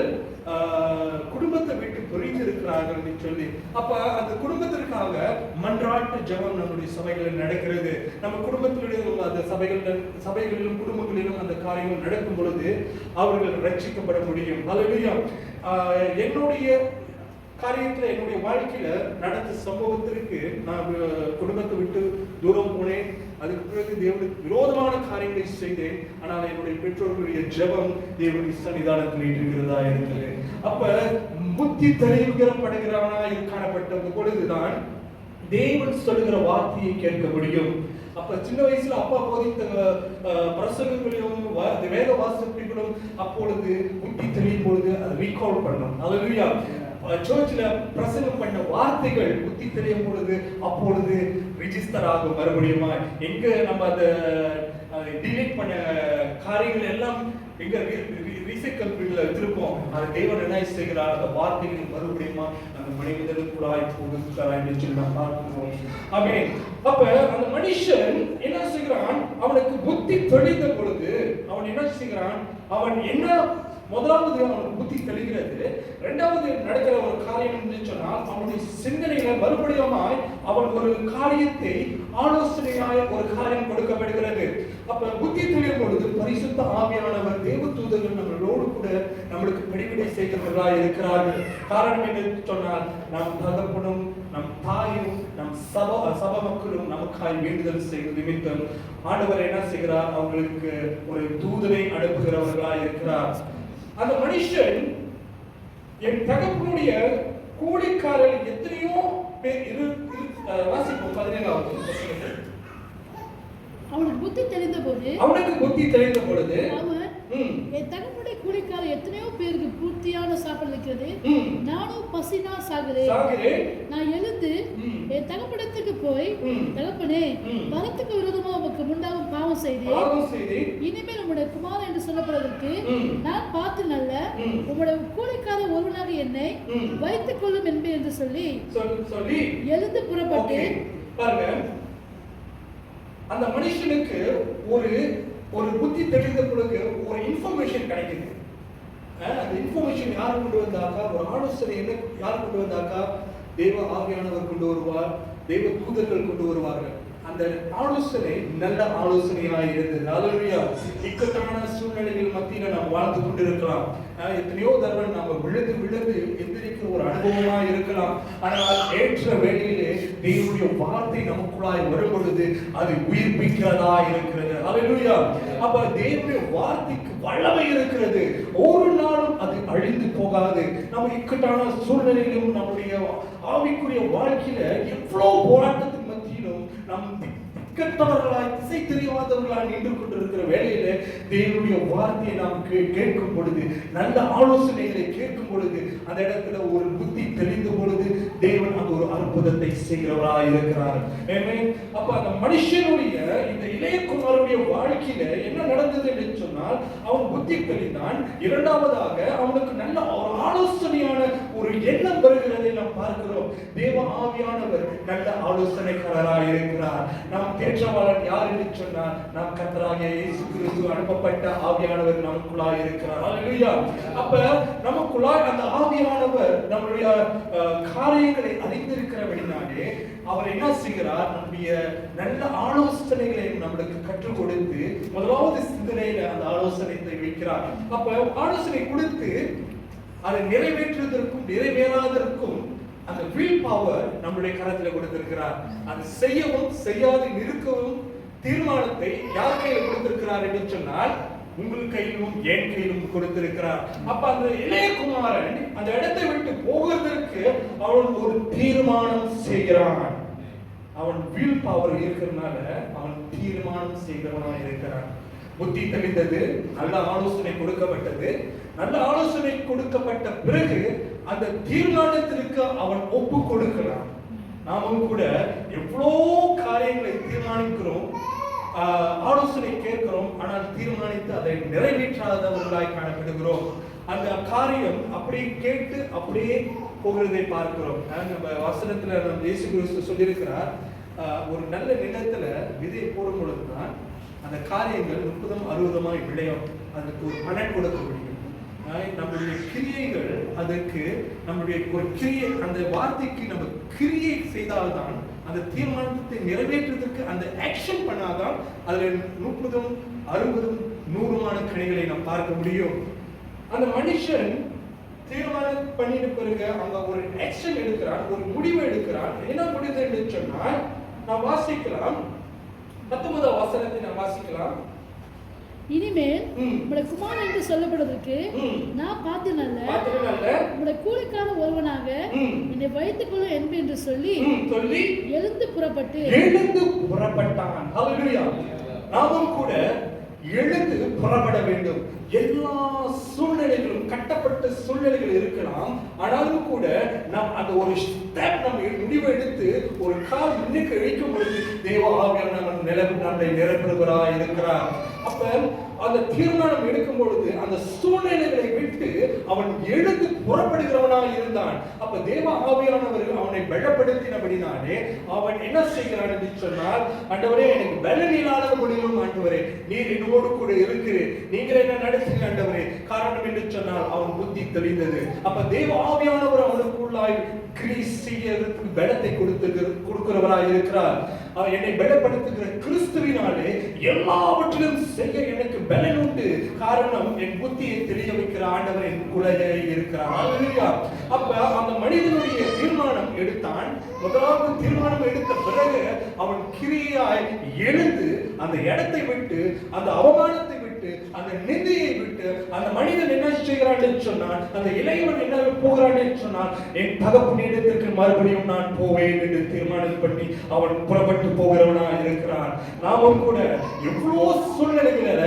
குடும்பத்தை விட்டு பிரிந்து இருக்கிறார்கள் சொல்லி. அப்ப அந்த குடும்பத்திற்காக மன்றாட்டு ஜெபம் நம்முடைய சபைகளில் நடக்கிறது. நம்ம குடும்பத்தினுடைய அந்த சபைகளிலும் குடும்பங்களிலும் அந்த காரியங்கள் நடக்கும் பொழுது அவர்கள் ரட்சிக்கப்பட முடியும். அல்லேலூயா. என்னுடைய காரியத்துல, என்னுடைய வாழ்க்கையில நடந்த சம்பவத்திற்கு நான் குடும்பத்தை விட்டு தூரம் போனேன். அதுக்கு பிறகு தேவனுக்கு விரோதமான காரியங்களை செய்தேன். ஆனால் என்னுடைய பெற்றோர்களுடைய ஜெபம் தேவனுடைய சன்னிதானத்தில் இருக்கிறதா இருக்கிறது. அப்ப புத்தி தெளிவுகிறப்படுகிறவனா காணப்பட்ட பொழுதுதான் தேவன் சொல்லுகிற வார்த்தையை கேட்க முடியும். அப்ப சின்ன வயசுல அப்பா போதித்த பிரசங்கங்களையும் வேத வாசிப்புகளும் அப்பொழுது புத்தி தெளியும் பொழுது அதை ரீகால் பண்ணணும். அல்லேலூயா. சர்ச்சில் பிரசங்கம் பண்ண வார்த்தைகள் புத்தி தெரியும் பொழுது அப்பொழுது ரிஜிஸ்டர் ஆகும். மறுபடியும் எங்க நம்ம அந்த டிலீட் பண்ண காரியங்கள் எல்லாம் எங்க ரீசைக்கிள் பின்ல வச்சிருப்போம். அது தேவன் என்ன செய்கிறார்? அந்த வார்த்தைகள் மறுபடியும் அந்த மனிதனுக்குள்ளாய் போகிறார் என்று சொல்லி நாம் பார்க்கிறோம். அப்ப அந்த மனுஷன் என்ன செய்கிறான்? அவனுக்கு புத்தி தெளிந்த பொழுது அவன் என்ன செய்கிறான்? அவன் என்ன முதலாவது அவனுக்கு புத்தி தெளிகிறது. இரண்டாவது நடக்கிற ஒரு காரியம் என்று சொன்னால், அவனுடைய சிந்தனையில மறுபடியும் அவன் ஒரு காரியத்தை ஆலோசனையாய் ஒரு காரியம் கொடுக்கப்படுகிறது. அப்ப புத்தி தெளியும் பொழுது பரிசுத்த ஆவியானவர், தேவ தூதர்கள் நம்மளோடு கூட நம்மளுக்கு பணிவிடை செய்கிறவர்களாய் இருக்கிறார்கள். காரணம் என்று சொன்னால், நம் தகப்பனும் நம் தாயும் நம் சபை மக்களும் நமக்காய் வேண்டுதல் செய்வது நிமித்தம் ஆண்டவர் என்ன செய்கிறார்? அவங்களுக்கு ஒரு தூதனை அனுப்புகிறவர்களாய் இருக்கிறார். அந்த மனுஷன், என் தகப்பனுடைய கூலிக்காரர்கள் எத்தனையோ பேர் வாசிப்போம் 17வது வசனத்தில். அவனுக்கு புத்தி தெளிந்த பொழுது அவன், என் தகப்பனுடைய கூலிக்காரர் எத்தனையோ பேருக்கு பூர்த்தியான சாப்பாடு இருக்கிறது, நானும் பசினா சாகிறேன். நான் எழுந்து என் தகப்படத்துக்கு போய், தகப்பனே, வரத்துக்கு விரோதமா உமக்கு முன்பாக பாவம் செய்தேன். இனிமேல் உம்முடைய குமாரன் என்று சொல்லப்படுவதற்கு நான் பார்த்து நல்ல உம்முடைய கூலிக்காரன் ஒருவனாக என்னை வைத்துக் கொள்ளும் என்பேன் என்று சொல்லி எழுந்து புறப்பட்டு. பாருங்க, அந்த மனுஷனுக்கு ஒரு புத்தி தெளிந்த பிறகு ஒரு இன்ஃபர்மேஷன் கிடைக்குது. அந்த இன்ஃபர்மேஷன் யார் கொண்டு வந்தாக்கா, ஒரு ஆலோசனை என்ன யார் கொண்டு வந்தாக்கா, தேவ ஆவியானவர் கொண்டு வருவார், தேவ தூதர்கள் கொண்டு வருவார்கள். அந்த ஆலோசனை நல்ல ஆலோசனையாக இருந்தது. அல்லேலூயா. இக்கட்டான சூழ்நிலைகள் மத்தியில நாம் வாழ்ந்து கொண்டிருக்கலாம். எத்தனையோ தடவை நாம விழுந்து எந்திரிக்கிற ஒரு அனுபவமா இருக்கலாம். ஆனால் ஏற்ற வேளையிலே தேவனுடைய வார்த்தை நமக்குள்ளாய் வரும் பொழுது அது உயிர்ப்பிக்கிறதா இருக்கிறது. அல்லேலூயா. அப்ப தேவனுடைய வார்த்தைக்கு வல்லமை இருக்கிறது. ஒரு நாளும் அது அழிந்து போகாது. நம்ம இக்கட்டான சூழ்நிலையிலும் நம்முடைய ஆவிக்குரிய வாழ்க்கையில எவ்வளவு போராட்டத்தின் மத்தியிலும் நம் திக்கற்றவர்களாய் திசை தெரியாதவர்களாய் நின்று கொண்டிருக்கிற வேளையில தேவனுடைய வார்த்தையை நாம் கேட்கும் பொழுது, நல்ல ஆலோசனைகளை கேட்கும் பொழுது, அந்த இடத்துல ஒரு புத்தி தெளிந்த பொழுது தேவன் அது ஒரு அற்புதத்தை செய்கிறவராய் இருக்கிறார். அப்ப அந்த மனுஷனுடைய இந்த இளையகுமாரனுடைய வாழ்க்கையில என்ன நடந்தது என்று சொன்னால், அவன் புத்தி தெளிந்தான். இரண்டாவதாக அவனுக்கு நல்ல ஒரு ஆலோசனையான ஒரு எண்ணம் வருகிறதை நாம் பார்க்கிறோம். தேவ ஆவியானவர் நல்ல ஆலோசனைக்காரராய் இருக்கிறார். நாம் தேற்றவாளன் யார் என்று சொன்னார், நாம் கர்த்தராகிய இயேசு கிறிஸ்து அனுப்பப்பட்ட ஆவியானவர் நமக்குள்ளாய் இருக்கிறார். அல்லேலூயா. அப்ப நமக்குள்ளாய் அந்த ஆவியானவர் நம்முடைய காரியங்களை அறிந்திருக்கிறபடினாலே அவர் என்ன செய்கிறார், நம்முடைய நல்ல ஆலோசனைகளை நம்மளுக்கு கற்றுக் கொடுத்து முதலாவது சிந்தனையில அந்த ஆலோசனையை வைக்கிறார். அப்ப ஆலோசனை கொடுத்து அதை நிறைவேற்றுவதற்கும் நிறைவேறாததற்கும் அந்த வில் பவர் நம்முடைய கரத்துல கொடுத்திருக்கிறார். அது செய்யவும் செய்யாது நிற்கவும் தீர்மானத்தை யார் கையில கொடுத்திருக்கிறார் என்று சொன்னால், உங்கள் கையிலும் என் கையிலும் கொடுத்திருக்கிறார். அப்ப அந்த இளையகுமாரன் அந்த இடத்தை விட்டு போகிறதற்கு அவன் ஒரு தீர்மானம் செய்கிறான். அவன் வில் பவர் இருக்கிறதுனால அவன் தீர்மானம் செய்கிறவனாக இருக்கிறான். புத்தி தெளிந்தது, நல்ல ஆலோசனை கொடுக்கப்பட்டது. நல்ல ஆலோசனை கொடுக்கப்பட்ட பிறகு அந்த தீர்மானத்திற்கு அவன் ஒப்பு கொடுக்கலாம். நாமும் கூட எவ்வளோ காரியங்களை தீர்மானிக்கிறோம், ஆலோசனை கேட்கிறோம், ஆனால் தீர்மானித்து அதை நிறைவேற்றாதவர்களாய் காணப்படுகிறோம். அந்த காரியம் அப்படியே கேட்டு அப்படியே போகிறதை பார்க்கிறோம். நம்ம வசனத்துல நம்ம இயேசு கிறிஸ்து சொல்லியிருக்கிறார், ஒரு நல்ல நிலத்துல விதை போடும் பொழுதுதான் அந்த காரியங்கள் 30-60 விளையும். அதுக்கு ஒரு பலன் கொடுக்க முடியும். நம்முடைய கிரியைகள் அதற்கு நம்முடைய ஒரு கிரியை, அந்த வார்த்தைக்கு நம்ம கிரியை செய்தால்தான் அந்த தீர்மானத்தை நிறைவேற்றுவதற்கு அந்த ஆக்ஷன் பண்ணாதான் அதுல 30-60-100 கனிகளை நாம் பார்க்க முடியும். அந்த மனுஷன் தீர்மானம் பண்ணிட்டு பிறகு அங்க ஒரு ஆக்ஷன் எடுக்கிறான், ஒரு முடிவு எடுக்கிறான். என்ன முடிவு என்று சொன்னால், நாம் வாசிக்கலாம் 19ஆம் வசனத்தை நாம் வாசிக்கலாம். இனிமேல் உம்முடைய குமாரன் என்று சொல்லப்படுவதற்கு நான் பார்த்தேனல்ல, உம்முடைய கூலிக்காரன் ஒருவனாக என்னை வைத்துக் கொள்ளும் என்பேன் என்று சொல்லி எழுந்து புறப்பட்டான். ஹல்லேலூயா. நாமும் கூட எழுந்து புறப்பட வேண்டும். எல்லா சூழ்நிலைகளும் கட்டப்பட்ட சூழ்நிலைகள் இருக்கலாம், ஆனாலும் கூட நாம் அந்த ஒரு ஸ்டெப் நம்ம முடிவு எடுத்து ஒரு கால் முன்னுக்கு வைக்கும் பொழுது தேவ ஆவியானவர் நம்மை நிரப்புகிறவராய் இருக்கிறார். அப்ப அந்த தீர்மானம் எடுக்கும் பொழுது அந்த சூழ்நிலைகளை விட்டு அவன் எழுந்து புறப்படுகிறவனாக இருந்தான். அப்ப தேவ ஆவியானவர் அவனை பலப்படுத்தினபடினாலே அவன் என்ன செய்கிறான் என்று சொன்னால், ஆண்டவரே எனக்கு பலன் இல்லாத முடியும், ஆண்டவரே நீர் என்னோடு கூட இருக்கிறேன், நீங்கள் என்ன நடத்துங்க ஆண்டவரே. காரணம் என்று சொன்னால் அவன் புத்தி தெளிந்தது. அப்ப தேவ ஆவியானவர் அவனுக்குள்ளாய் கிரியை செய்யறதுக்கு பலத்தை கொடுக்கிறவராய் இருக்கிறார். அவர் என்னை பலப்படுத்துகிற கிறிஸ்துவினாலே எல்லாவற்றிலும் செய்ய எனக்கு பலன் உண்டு. காரணம் என் புத்தியை தெளிய வைக்கிற ஆண்டவர் என் குலையே இருக்கிறார். அப்ப அந்த மனிதனுடைய தீர்மானம் எடுத்தான். முதலாவது தீர்மானம் எடுத்த பிறகு அவன் கிரியாய் எழுந்து அந்த இடத்தை விட்டு, அந்த அவமானத்தை விட்டு, அந்த நிந்தையை விட்டு, அந்த மனிதன் என்ன செய்கிறான் என்று சொன்னான், அந்த இளையவன் என்ன போகிறான் என்று சொன்னான், என் தகப்பனிடத்திற்கு மறுபடியும் நான் போவேன் என்று தீர்மானம் பண்ணி அவன் புறப்பட்டு போகிறவனாக இருக்கிறான். நாமும் கூட எவ்வளோ சூழ்நிலைகள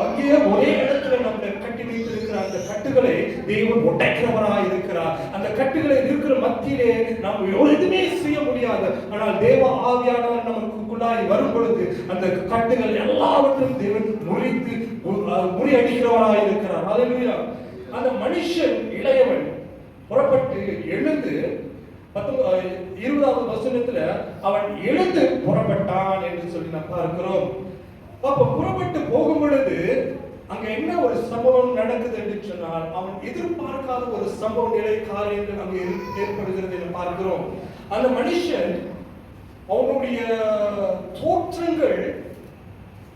அங்கேயே ஒரே இடத்துல நம்ம கட்டி வைத்திருக்கிற அந்த கட்டுகளை தேவன் உடைக்கிறவராக இருக்கிறார். அந்த கட்டுகளை இருக்கிற மத்தியிலே நாம் எதுவுமே செய்ய முடியாது. ஆனால் தேவ ஆவியானவர் நமக்குள்ளாய் வரும் பொழுது அந்த கட்டுகள் எல்லாவற்றையும் தேவன் முறித்து முறியடிக்கிறவராக இருக்கிறார். அல்லேலூயா. அந்த மனுஷன் இளையவன் புறப்பட்டு எழுந்து 20வது வசனத்துல அவன் எழுந்து புறப்பட்டான் என்று சொல்லி நாம் பார்க்கிறோம். அப்ப புறப்பட்டு போகும் பொழுது அங்க என்ன ஒரு சம்பவம் நடக்குது என்று சொன்னால், அவன் எதிர்பார்க்காத ஒரு சம்பவ நிலை காரியங்கள் அங்கு ஏற்படுகிறது என்று பார்க்கிறோம். அந்த மனுஷன் அவனுடைய தோற்றங்கள்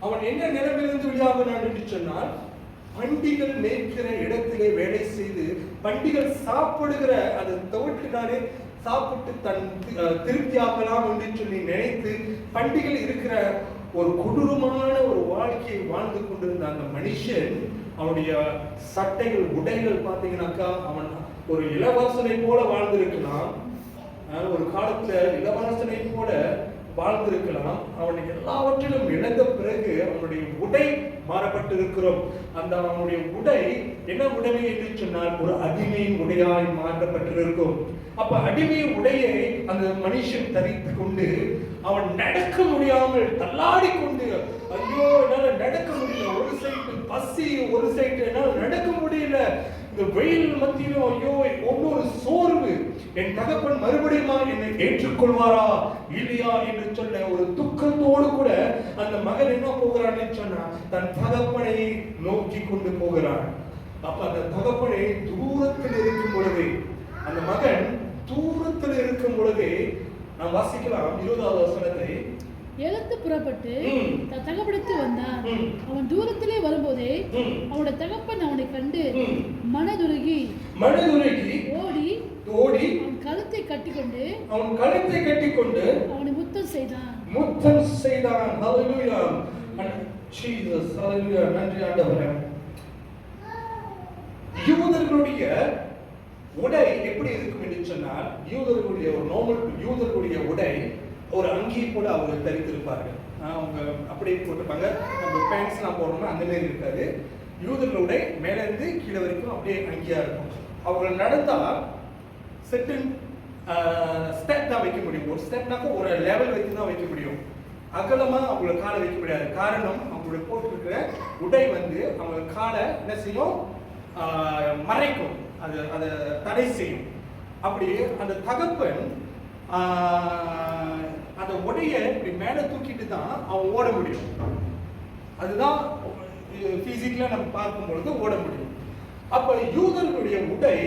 அவன் என்ன நிலைமையிலிருந்து வெளியாகிறான் என்று சொன்னால், பண்டிகள் மேய்க்கிற இடத்திலே வேலை செய்து பண்டிகள் சாப்பிடுகிற அந்த தோட்டினாலே சாப்பிட்டு தன் திருப்தியாகலாம் என்று சொல்லி நினைத்து பண்டிகள் இருக்கிற ஒரு கொடூரமான ஒரு வாழ்க்கையை வாழ்ந்து கொண்டிருந்த அந்த மனுஷன், அவனுடைய சட்டைகள் உடைகள் பார்த்தீங்கன்னாக்கா அவன் ஒரு இளவரசனை போல வாழ்ந்திருக்கலாம். ஒரு காலத்துல இளவரசனை போல வாழ்ந்திருக்கலாம். அவன் எல்லாவற்றிலும் இழந்த பிறகு அவனுடைய உடை மாறப்பட்டு இருக்கிறோம். அந்த அவனுடைய உடை என்ன உடை என்று சொன்னால், ஒரு அடிமையின் உடையாய் மாற்றப்பட்டிருக்கும். அப்ப அடிமை உடையை அந்த மனுஷன் தரித்து கொண்டு அவன் நடக்க முடியாமல் தள்ளாடி கொண்டு, ஐயோ என்னால நடக்க முடியல, ஒரு சைடு பசி, ஒரு சைடு என்னால நடக்க முடியல, இந்த வெயில் மத்தியிலும் ஐயோ ஒவ்வொரு சோர்வு, என் தகப்பன் மறுபடியும் என்னை ஏற்றுக்கொள்வாரா இல்லையா என்று சொல்ல ஒரு துக்கத்தோடு கூட அந்த மகன் என்ன போகிறான்னு சொன்னா, தன் தகப்பனை நோக்கி கொண்டு போகிறான். அப்ப அந்த தகப்பனை தூரத்தில் இருக்கும் பொழுது, அந்த மகன் தூரத்தில் இருக்கும் பொழுதே நாம் வாசிக்கலாம் 20வது வசனத்தை. எழுந்து புறப்பட்டு தன் தகப்பனுக்கு வந்தான். அவன் தூரத்திலே வரும்போதே அவனுடைய தகப்பன் அவனை கண்டு மனதுருகி ஓடி அவன் கழுத்தை கட்டிக்கொண்டு அவனை முத்தம் செய்தான். ஹalleluya. Jesus, hallelujah. நன்றி ஆண்டவரே. யூதர்களுடைய உடை எப்படி இருக்கும் என்று சொன்னால், யூதர்களுடைய ஒரு நார்மல் யூதர்களுடைய உடை ஒரு அங்கி கூட அவங்க தரித்திருப்பார்கள். அவங்க அப்படியே போட்டிருப்பாங்க. நம்ம பேண்ட்ஸ்லாம் போடுறோம்னா அந்த மாதிரி இருக்காது. யூதர்களுடைய மேல இருந்து கீழே வரைக்கும் அப்படியே அங்கியா இருக்கும். அவங்க நடந்தா செட்டில் ஸ்டெப் தான் வைக்க முடியும். ஒரு ஸ்டெப்னாக்க ஒரு லெவல் வச்சு தான் வைக்க முடியும். அகலமா அவங்கள காலை வைக்க முடியாது. காரணம், அவங்களோட போட்டிருக்கிற உடை வந்து அவங்க காலை என்ன செய்யும், மறைக்கும், அதை தடை செய்யும். அப்படி அந்த தகப்பன் அந்த உடைய இப்படி மேல தூக்கிட்டு தான் அவன் ஓட முடியும். அதுதான் பிசிக்கலா நம்ம பார்க்கும் பொழுது ஓட முடியும். அப்ப யூதர்களுடைய உடை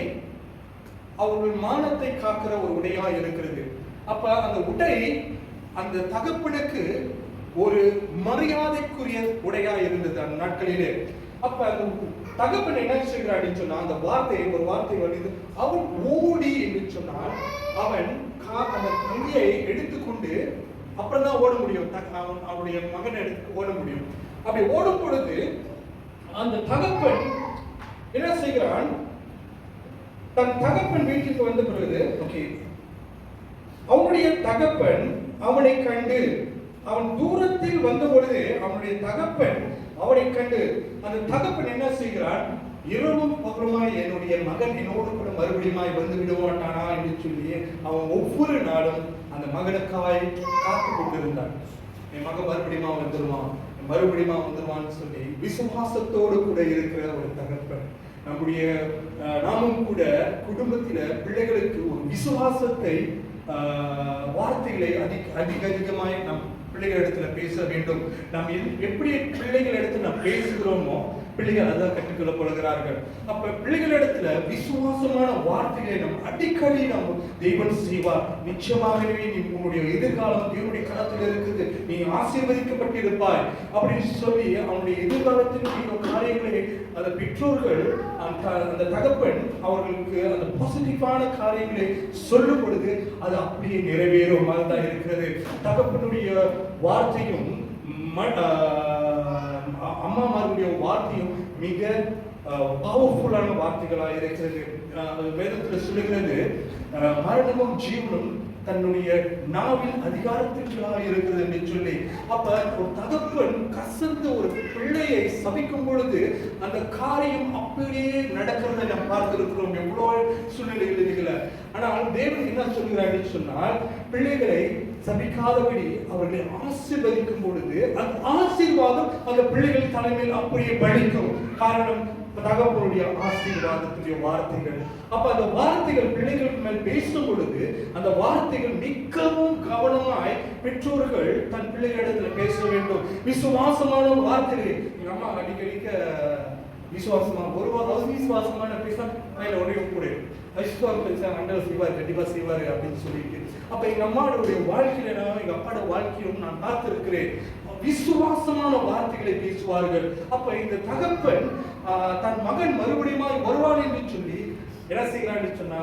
அவர்கள் மானத்தை காக்கிற ஒரு உடையா இருக்கிறது. அப்ப அந்த உடை அந்த தகப்பனுக்கு ஒரு மரியாதைக்குரிய உடையா இருந்தது அந்த நாட்களிலே. அப்ப அந்த தகப்பன் என்ன செய்கிறான்னு சொன்னா, அந்த ஒரு வார்த்தை வருது, அவன் ஓடி என்று சொன்னால் அவன் அந்த அங்கியை எடுத்துக்கொண்டு அப்புறம் தான் ஓட முடியும். அவனுடைய மகனை எடுத்து ஓட முடியும். அப்படி ஓடும் பொழுது அந்த தகப்பன் என்ன செய்கிறான், தன் தகப்பன் வீட்டுக்கு வந்த பிறகு அவனுடைய தகப்பன் அவனை கண்டு, அவன் தூரத்தில் வந்த பொழுது அவனுடைய தகப்பன் அவனை கண்டு, அந்த தகப்பன் என்ன செய்கிறான், இரவும் பகலுமாய் என்னுடைய மகன் என்னோடு கூட மறுபடியும் வந்து விடுவாட்டானா என்று சொல்லி அவன் ஒவ்வொரு நாளும் அந்த மகனுக்காய் காத்து கொண்டிருந்தான். என் மகன் மறுபடியும் வந்துருவான்னு சொல்லி விசுவாசத்தோடு கூட இருக்கிற ஒரு தகப்பன். நம்முடைய நாமும் கூட குடும்பத்தில பிள்ளைகளுக்கு ஒரு விசுவாசத்தை வார்த்தைகளை அதிகமாய் நம் பிள்ளைகளிடத்துல பேச வேண்டும். நாம் எப்படி பிள்ளைகளிடத்துல நாம் பேசுகிறோமோ பிள்ளைகள் அதான் கற்றுக்கொள்ள போகிறார்கள். அப்ப பிள்ளைகளிடத்துல விசுவாசமான வார்த்தைகளை நாம் அடிக்கடி நாம் தெய்வம் செய்வார். நிச்சயமாகவே நீ உன்னுடைய எதிர்காலம் தேவனுடைய கரத்தில் இருக்குது, நீ ஆசீர்வதிக்கப்பட்டிருப்பாய் அப்படின்னு சொல்லி அவனுடைய எதிர்காலத்தில் காரியங்களை அந்த பெற்றோர்கள் அந்த தகப்பன் அவர்களுக்கு அந்த பாசிட்டிவான காரியங்களை சொல்லும் பொழுது அது அப்படியே நிறைவேறும். அதுதான் இருக்கிறது. தகப்பனுடைய வார்த்தையும் அம்மாமாருடைய வார்த்தையும் மிக பவர்ஃபுல்லான வார்த்தைகளாக இருக்கிறது. வேதத்தில் சொல்லுகிறது, மரணமும் ஜீவனும் தன்னுடைய நாவில் அதிகாரத்திற்காக இருக்கிறது என்று சொல்லி. அப்ப ஒரு தகப்பன் கசந்த ஒரு பிள்ளையை சபிக்கும் பொழுது அந்த காரியம் அப்படியே நடக்கிறதை நாம் பார்த்திருக்கிறோம் எவ்வளவு சூழ்நிலைகள். ஆனால் தேவன் என்ன சொல்கிறார் சொன்னால், பிள்ளைகளை சபிக்காதபடி அவர்களை ஆசீர்வதிக்கும் பொழுது அந்த ஆசீர்வாதம் அந்த பிள்ளைகள் தலைமையில் அப்படியே பலிக்கும். காரணம், தகப்பனுடைய ஆசீர்வாதத்துடைய வார்த்தைகள். அப்ப அந்த வார்த்தைகள் பிள்ளைகளுக்கு மேல் பேசும் பொழுது அந்த வார்த்தைகள் மிகவும் கவனமாய் பெற்றோர்கள் தன் பிள்ளைகளிடத்துல பேச வேண்டும். விசுவாசமான வார்த்தைகள். எங்க அம்மா அடிக்கடிக்க விசுவாசமா ஒரு அவிசுவாசமான பேச கையில ஒரே கூட விசுவாசம் பேச ஆண்டவர் செய்வார், கண்டிப்பா செய்வாரு அப்படின்னு சொல்லிட்டு. அப்ப எங்க அம்மாவுடைய வாழ்க்கையில எங்க அப்பாவோட வாழ்க்கையும் நான் பார்த்திருக்கிறேன். விசுவாசமான வார்த்தைகளை பேசுவார்கள். அப்ப இந்த தகப்பன் தன் மகன் மறுபடியும் வருவான் என்று சொல்லி என்ன செய்கிறான் சொன்னா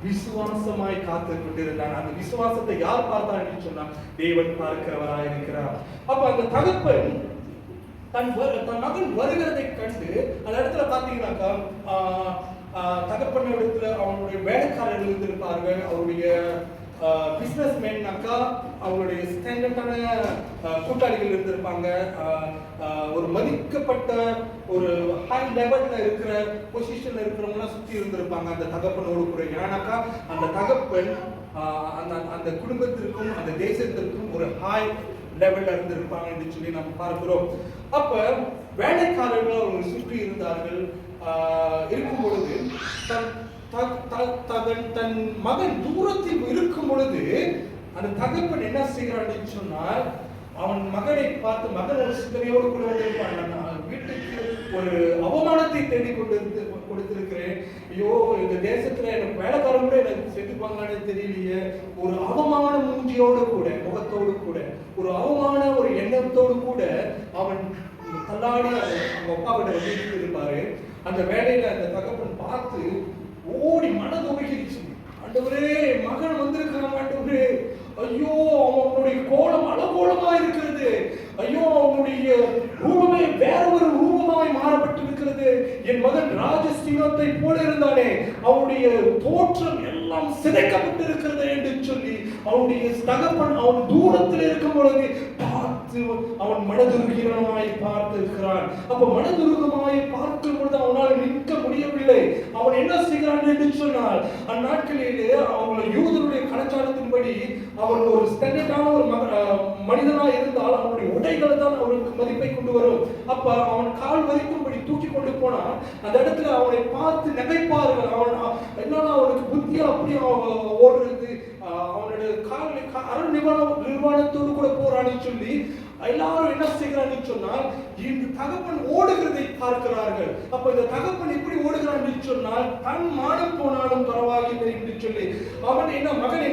விசுவாசமாய் காத்து கொண்டிருந்தான். அந்த விசுவாசத்தை யார் பார்த்தான் என்று சொன்னா தேவன் பார்க்கிறவராய் இருக்கிறார். அப்ப அந்த தகப்பன் தன் மகன் வருகிறதை கண்டு அந்த இடத்துல பாத்தீங்கன்னாக்கா தகப்பன் இடத்துல அவனுடைய வேலைக்காரர்கள் இருந்திருப்பார்கள், அவருடைய பிசினஸ் மேன்னாக்கா அவங்களுடைய ஸ்டாண்டர்டான கூட்டாளிகள் இருந்திருப்பாங்க, ஒரு மதிக்கப்பட்ட ஒரு ஹை லெவல்ல இருக்கிற பொசிஷன்ல இருக்கிறவங்க சுத்தி இருந்திருப்பாங்க அந்த தகப்பனோடு கூட. ஏன்னாக்கா அந்த தகப்பன் அந்த குடும்பத்திற்கும் அந்த தேசத்திற்கும் ஒரு ஹை லெவல்ல இருந்திருப்பாங்க என்று சொல்லி நம்ம பார்க்கிறோம். அப்ப வேலைக்காரர்கள் அவங்க சுற்றி இருந்தார்கள். இருக்கும் பொழுது தன் மகன் தூரத்தில் இருக்கும் பொழுது அந்த தகப்பன் என்ன செய்கிறான் சொன்னால் அவன் மகனை பார்த்து மகன் ஒரு சிந்தனையோடு கூட வந்திருப்பான். வீட்டுக்கு ஒரு அவமானத்தை தேடி கொடுத்திருக்கிறேன். ஐயோ இந்த தேசத்துல எனக்கு வேலைக்காரன் கூட எனக்கு சேர்த்துப்பாங்கன்னு தெரியலையே. ஒரு அவமான மூஞ்சியோடு கூட முகத்தோடு கூட ஒரு அவமான ஒரு எண்ணத்தோடு கூட அவன் தள்ளாடி அவங்க அப்பா கிட்ட வந்து இருப்பாரு. அந்த வேலையில அந்த தகப்பன் பார்த்து ஓடி மனது உருகிடுச்சு. ஆண்டவரே மகன் வந்திருக்கிறான் ஆண்டவரே, ஐயோ அவனுடைய கோலம் அலங்கோலமா இருக்கிறது, ஐயோ அவனுடைய ரூபமே வேற ஒரு ரூபமாய் மாறப்பட்டிருக்கிறது, என் மகன் ராஜசிங்கத்தை போல இருந்தானே அவனுடைய தோற்றம் எல்லாம் சிதைக்கப்பட்டிருக்கிறது என்று சொல்லி அவனுடைய தகப்பன் அவன் தூரத்தில் இருக்கும் பொழுது பார்த்து அவன் மனதுருகிரமாய் பார்த்திருக்கிறான். அப்ப மனதுருகமாய் பார்க்கும் பொழுது அவனால் நிற்க முடியவில்லை. அவன் என்ன செய்கிறான் என்று சொன்னால் அந்நாட்களிலே அவங்க யூதருடைய கலாச்சாரத்தின்படி அவன் ஒரு ஸ்டாண்டர்டான ஒரு மனிதனாக இருந்தால் அவனுடைய உடைகள் தான் அவனுக்கு மதிப்பை கொண்டு வரும். அப்ப அவன் கால் வரைக்கும்படி தூக்கி கொண்டு போனான். அந்த இடத்துல அவனை பார்த்து நகைப்பார்கள். அவன் என்னன்னா அவனுக்கு புத்தி அப்படியே ஓடுறது, அவனுடைய கால் அருள் நிர்வாணத்தோடு கூட போறான்னு சொல்லி எல்லாரும் என்ன செய்கிறான்னு சொன்னால் இந்த தகப்பன் ஓடுகிறதை பார்க்கிறார்கள். அப்ப இந்த தகப்பன் எப்படி ஓடுகிறான் சொன்னால் தன் மானம் போனாலும் பரவாயில்லை என்று சொல்லி அவன் என்ன மகன்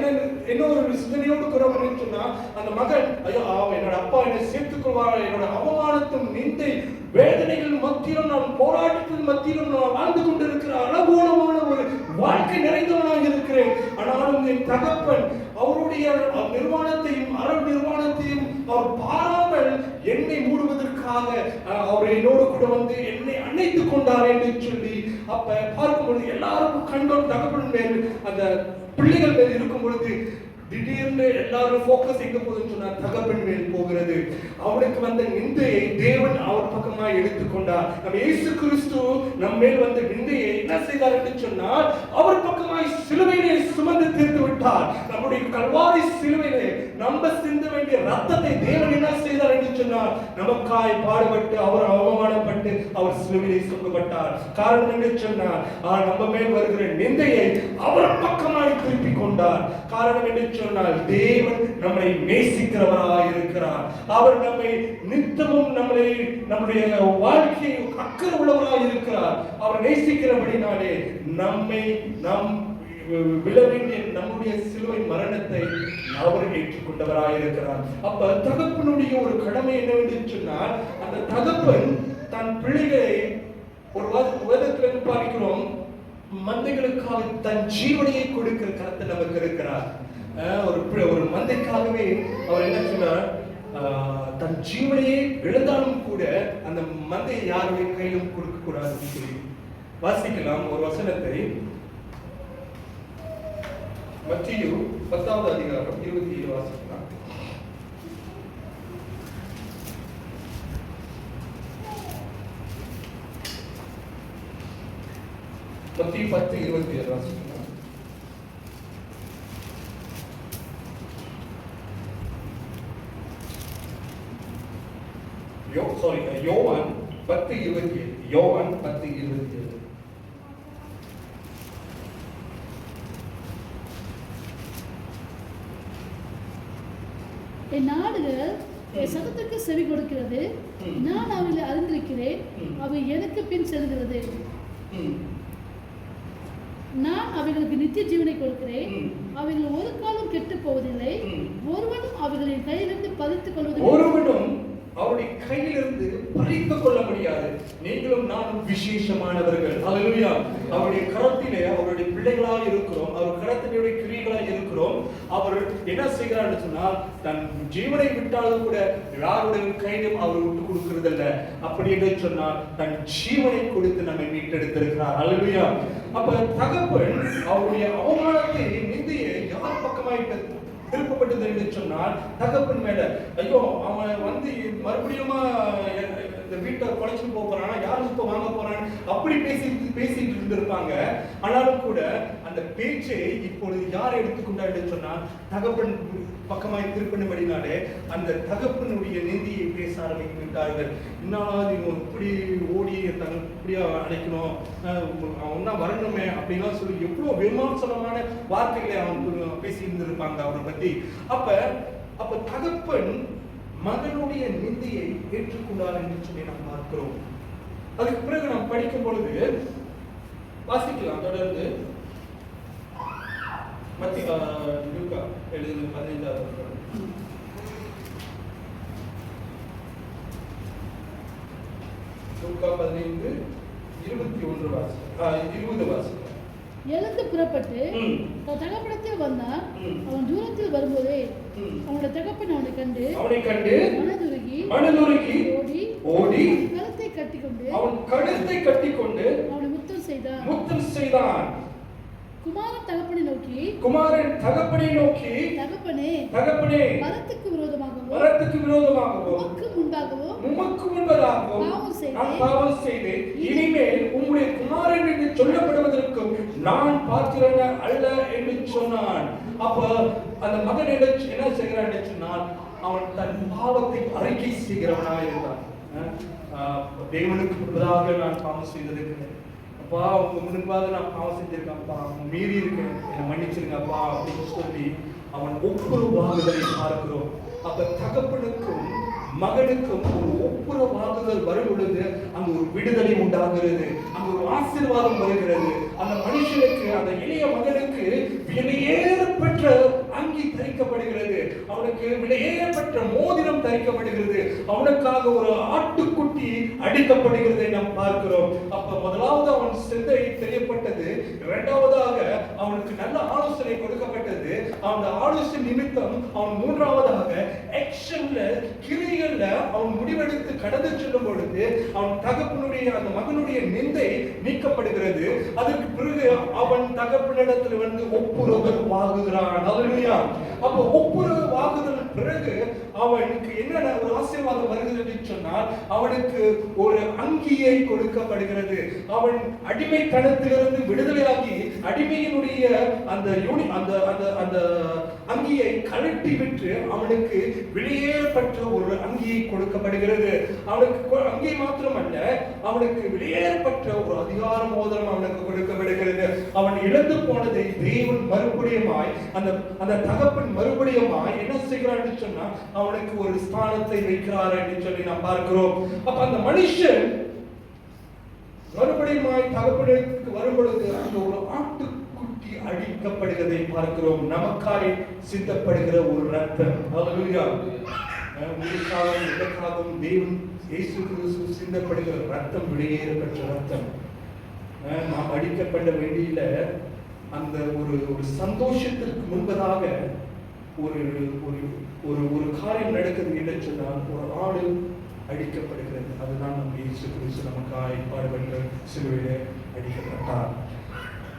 என்ன ஒரு சிந்தனையோடு குறவன் சொன்னா அந்த மகன் ஐயோ என்னோட அப்பா என்னை சேர்த்துக் கொள்வார், என்னோட அவமானத்தும் நிந்தை வேதனைகள் மத்தியிலும் நான் போராட்டத்தின் மத்தியிலும் நான் வாழ்ந்து கொண்டிருக்கிற அழகோலமான ஒரு வாழ்க்கை நிறைந்தவனாக இருக்கிறேன். ஆனாலும் என் தகப்பன் அவருடைய நிர்வாணத்தையும் அருள் நிர்வாணத்தையும் அவர் பாராமல் என்னை மூடுவதற்காக அவர் என்னோடு கூட வந்து என்னை அணைத்துக் கொண்டார் என்று சொல்லி அப்ப பார்க்கும் பொழுது எல்லாரும் கண்டோம் தகப்பன் மேல் அந்த பிள்ளைகள் மேல் இருக்கும் பொழுது திடீர்னு எல்லாரும் போக்கஸ் எங்க போகுதுன்னு சொன்னா தகப்பன் மேல் போகிறது. அவனுக்கு வந்த நிந்தையை தேவன் அவர் பக்கமாக எடுத்துக்கொண்டார். நம்ம இயேசு கிறிஸ்து நம்ம மேல் வந்த நிந்தையை என்ன செய்தார் என்று சொன்னால் அவர் பக்கமாய் சிலுவையிலே சுமந்து தீர்த்து விட்டார். நம்முடைய கல்வாரி சிலுவையிலே நம்ம சிந்த வேண்டிய ரத்தத்தை தேவன் என்ன செய்தார் என்று சொன்னால் நமக்காய் பாடுபட்டு அவர் அவமானப்பட்டு அவர் சிலுவையிலே சுமக்கப்பட்டார். காரணம் என்று சொன்னால் நம்ம மேல் வருகிற நிந்தையை அவர் பக்கமாய் திருப்பிக் கொண்டார். காரணம் என்று சொன்னால் தேவன் நம்மை நேசிக்கிறவராய் இருக்கிறார். அவர் நம்மை நித்தமும் நம்முடைய வாழ்க்கையை அக்கறை உள்ளவராய் இருக்கிறார். அவர் நேசிக்கிறபடினாலே நம் விழ வேண்டிய நம்முடைய சிலுவை மரணத்தை அவர் ஏற்றுக்கொண்டவராய் இருக்கிறார். அப்ப தகப்பனுடைய ஒரு கடமை என்னவென்று சொன்னால் அந்த தகப்பன் தன் பிள்ளைகளை ஒரு வேதத்திலிருந்து பார்க்கிறோம் மந்தைகளுக்காக தன் ஜீவனையை கொடுக்கிற கருத்தை நமக்கு இருக்கிறார். ஒரு மந்தைக்காகவே அவர் என்ன சொன்னார், தன் ஜீவனையே இழந்தாலும் கூட அந்த மந்தையை யாருடைய கையிலும் கொடுக்க கூடாதுன்னு சொல்லி வாசிக்கலாம். ஒரு வசனத்தை மத்தேயு 10வது அதிகாரம் 27 வாசிக்கலாம். மத்தேயு 10:27 வாசிக்கலாம். யோவான் 10:27 யோவான் 10:27. என் ஆடுகள் என் சத்தத்துக்கு செவி கொடுக்கிறது, நான் அவைகளை அறிந்திருக்கிறேன், அவை எனக்கு பின் செல்கிறது, நான் அவைகளுக்கு நித்திய ஜீவனை கொடுக்கிறேன், அவைகள் ஒரு காலம் கெட்டு போவதில்லை, ஒருவனும் அவைகளின் கையிலிருந்து பறித்துக் கொள்வதில்லை. ஒருவனும் அவருடைய கையிலிருந்து பறித்துக் கொள்ள முடியாது. நீங்களும் நானும் விசேஷமானவர்கள். ஹல்லேலூயா. அவருடைய கரத்திலே அவருடைய பிள்ளைகளாய் இருக்கிறோம். அவர் கரத்தினுடைய கிரியைகளாய் இருக்கிறோம். அவர் என்ன செய்கிறார் சொன்னால், தன் ஜீவனை விட்டாலும் கூட யாருடைய கையிலும் அவர் விட்டு கொடுக்கிறதில்ல. அப்படி என்று சொன்னால் தன் ஜீவனை கொடுத்து நம்மை மீட்டெடுத்திருக்கிறார். ஹல்லேலூயா. அப்ப தகப்பன் அவருடைய அவமானத்தை நிந்தையை யார் பக்கமாய் திருப்பப்பட்டது என்று சொன்னால் தகப்பன் மேல, ஐயோ அவன் வந்து மறுபடியுமா இந்த வீட்டை குலைச்சு போறானா, யாரும் இப்ப வாங்க போறான் அப்படி பேசிட்டு இருந்திருப்பாங்க. ஆனாலும் கூட அந்த பேச்சை இப்பொழுது யார் எடுத்துக்கொண்டா என்று சொன்னால் தகப்பன் பக்கமாய் திருப்பினபடினாலே அந்த தகப்பனுடைய நிந்தியை பேச ஆரம்பித்து விட்டார்கள். இன்னாவது இவன் இப்படி ஓடி இப்படியா அழைக்கணும், அவன் தான் வரணுமே அப்படின்லாம் சொல்லி எவ்வளவு விமர்சனமான வார்த்தைகளை அவன் பேசி இருந்திருப்பாங்க அவரை பத்தி. அப்ப தகப்பன் மகனுடைய நிந்தியை ஏற்றுக்கொண்டார் என்று சொல்லி நாம் பார்க்கிறோம். அதுக்கு பிறகு நாம் படிக்கும் பொழுது வாசிக்கலாம் தொடர்ந்து. லூக்கா எழுதின 15வது லூக்கா 15:21 வாசிக்கலாம். எழுந்து புறப்பட்டு தகப்பனத்தில் வந்தான். அவன் தூரத்தில் வரும்போதே அவனுடைய தகப்பன் அவனை கண்டு மனதுருகி ஓடி கழுத்தை கட்டிக்கொண்டு அவனை முத்தம் செய்தான். குமாரன் தகப்பனை நோக்கி தகப்பனே வரத்துக்கு விரோதமாகவும் உமக்கு முன்பதாகவும் நான் பாவம் செய்தேன். இனிமேல் உம்முடைய குமாரன் என்று சொல்லப்படுவதற்கும் நான் பாத்திரன் அல்ல என்று சொன்னான். அப்ப அந்த மகன் என்ன செய்கிறான் என்று சொன்னால், அவன் தன் பாவத்தை அறிக்கை செய்கிறவனாக இருந்தான். தேவனுக்கு முன்பதாக நான் பாவம் செய்திருக்கிறேன் அப்பா, உங்க முன்பாக நான் பாவம் செஞ்சிருக்கேன் அப்பா, மீறி இருக்கேன், என்னை மன்னிச்சிருங்க அப்பா அப்படின்னு சொல்லி அவன் ஒப்புரவாகுதலை பார்க்கிறோம். அப்ப தகப்பனுக்கும் மகனுக்கும் ஒரு ஒப்புரவாகுதல் வரும் பொழுது அங்கு ஒரு விடுதலை உண்டாகிறது, அங்கு ஒரு ஆசீர்வாதம் வருகிறது. அந்த மனுஷனுக்கு, அந்த இளைய மகனுக்கு விலையேறப்பெற்ற அங்கி தரிக்கப்படுகிறது, அவனுக்கு விலையேறப்பெற்ற மோதிரம் தரிக்கப்படுகிறது, அவனுக்காக ஒரு ஆட்டுக்குட்டி அடிக்கப்படுகிறதை நாம் பார்க்கிறோம். அப்ப முதலாவது அவன் சிந்தை தெரியப்பட்டது, இரண்டாவதாக அவனுக்கு நல்ல ஆலோசனை கொடுக்கப்பட்டது. அந்த ஆலோசனை நிமித்தம் அவன் மூன்றாவதாக ஆக்ஷன்ல, கிரியைகள்ல அவன் முடிவெடுத்து கடந்து செல்லும் பொழுது அவன் தகப்பனுடைய, அந்த மகனுடைய நிந்தை நீக்கப்படுகிறது. அதற்கு பிறகு அவன் தகப்பனிடத்தில் வந்து ஒப்புரவாகுகிறான். ஹல்லேலூயா. அப்ப ஒப்புரவாகுதல் பிறகு அவனுக்கு என்ன ஒரு ஆசீர்வாதம் வருகிறது என்று சொன்னால், அவனுக்கு ஒரு அங்கியை கொடுக்கப்படுகிறது. அவன் அடிமைத்தனத்திலிருந்து விடுதலையாகி அடிமையினுடைய அந்த அந்த அங்கியை கழட்டி விட்டு அவனுக்கு வெளியேறப்பட்ட ஒரு அங்கியை கொடுக்கப்படுகிறது. அவனுக்கு அங்கி மாத்திரமல்ல, அவனுக்கு வெளியேறப்பட்ட ஒரு அதிகார மோதிரம் அவனுக்கு கொடுக்கப்படுகிறது. அவன் இழந்து போனதை தேவன் மறுபடியுமாய், அந்த தகப்பன் மறுபடியுமாய் என்ன செய்கிறார் என்று சொன்னா அவனுக்கு ஒரு ஸ்தானத்தை வைக்கிறார் என்று சொல்லி நாம் பார்க்கிறோம். அப்ப அந்த மனுஷன் மறுபடியுமாய் தகப்பனுக்கு வரும் பொழுது அங்க ஒரு ஆட்டுக்குட்டி அடிக்கப்படுகிறதை பார்க்கிறோம். நமக்காய் சிந்தப்படுகிற ஒரு ரத்தம். ஹல்லேலூயா. உங்களுக்காகவும் எனக்காகவும் தேவன் இயேசு கிறிஸ்து சிந்தப்படுகிற ரத்தம் விலையேறப்பட்ட ரத்தம். நாம் அடிக்கப்பட வேண்டியில அந்த ஒரு சந்தோஷத்திற்கு முன்பதாக ஒரு ஒரு காரியம் நடக்குது என்று சொன்னால் ஒரு ஆடு அடிக்கப்படுகிறது. அதுதான் நம்ம இயேசு கிறிஸ்து நமக்காய் பாடுபட்ட சிலுவையிலே அடிக்கப்பட்டார்.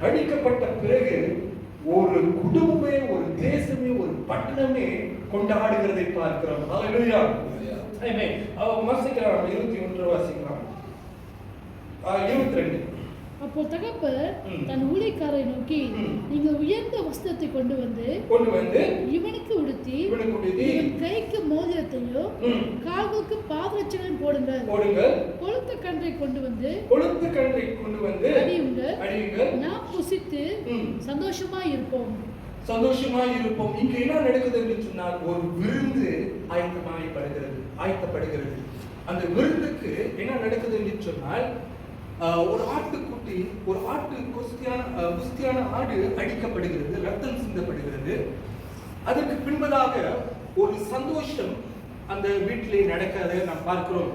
அடிக்கப்பட்ட பிறகு ஒரு குடும்பமே, ஒரு தேசமே, ஒரு பட்டணமே கொண்டாடுகிறதை பார்க்கிறோம். ஹல்லேலூயா. ஆமென். வாசிக்கலாம் 21 வாசிக்கலாம். 22. அப்போ தகப்பன் தன் ஊழியக்காரரை நோக்கி, நீங்கள் உயர்ந்த வஸ்திரத்தை கொண்டு வந்து இவனுக்கு உடுத்தி இவன் கைக்கு மோதிரத்தையும் கால்களுக்கு பாதரட்சைகளையும் போடுங்கள். கொழுத்த கன்றை கொண்டு வந்து அடியுங்கள். நாம் புசித்து சந்தோஷமாய் இருப்போம். இங்க என்ன நடக்குது என்று சொன்னால், ஒரு விருந்து ஆயத்தப்படுகிறது. அந்த விருந்துக்கு என்ன நடக்குது என்று சொன்னால், ஒரு ஆட்டுக்குட்டி, ஒரு குஸ்தியான ஆடு அடிக்கப்படுகிறது, ரத்தம் சிந்தப்படுகிறது. அதற்கு பின்பதாக ஒரு சந்தோஷம் அந்த வீட்டிலே நடக்கிறதை நாம் பார்க்கிறோம்.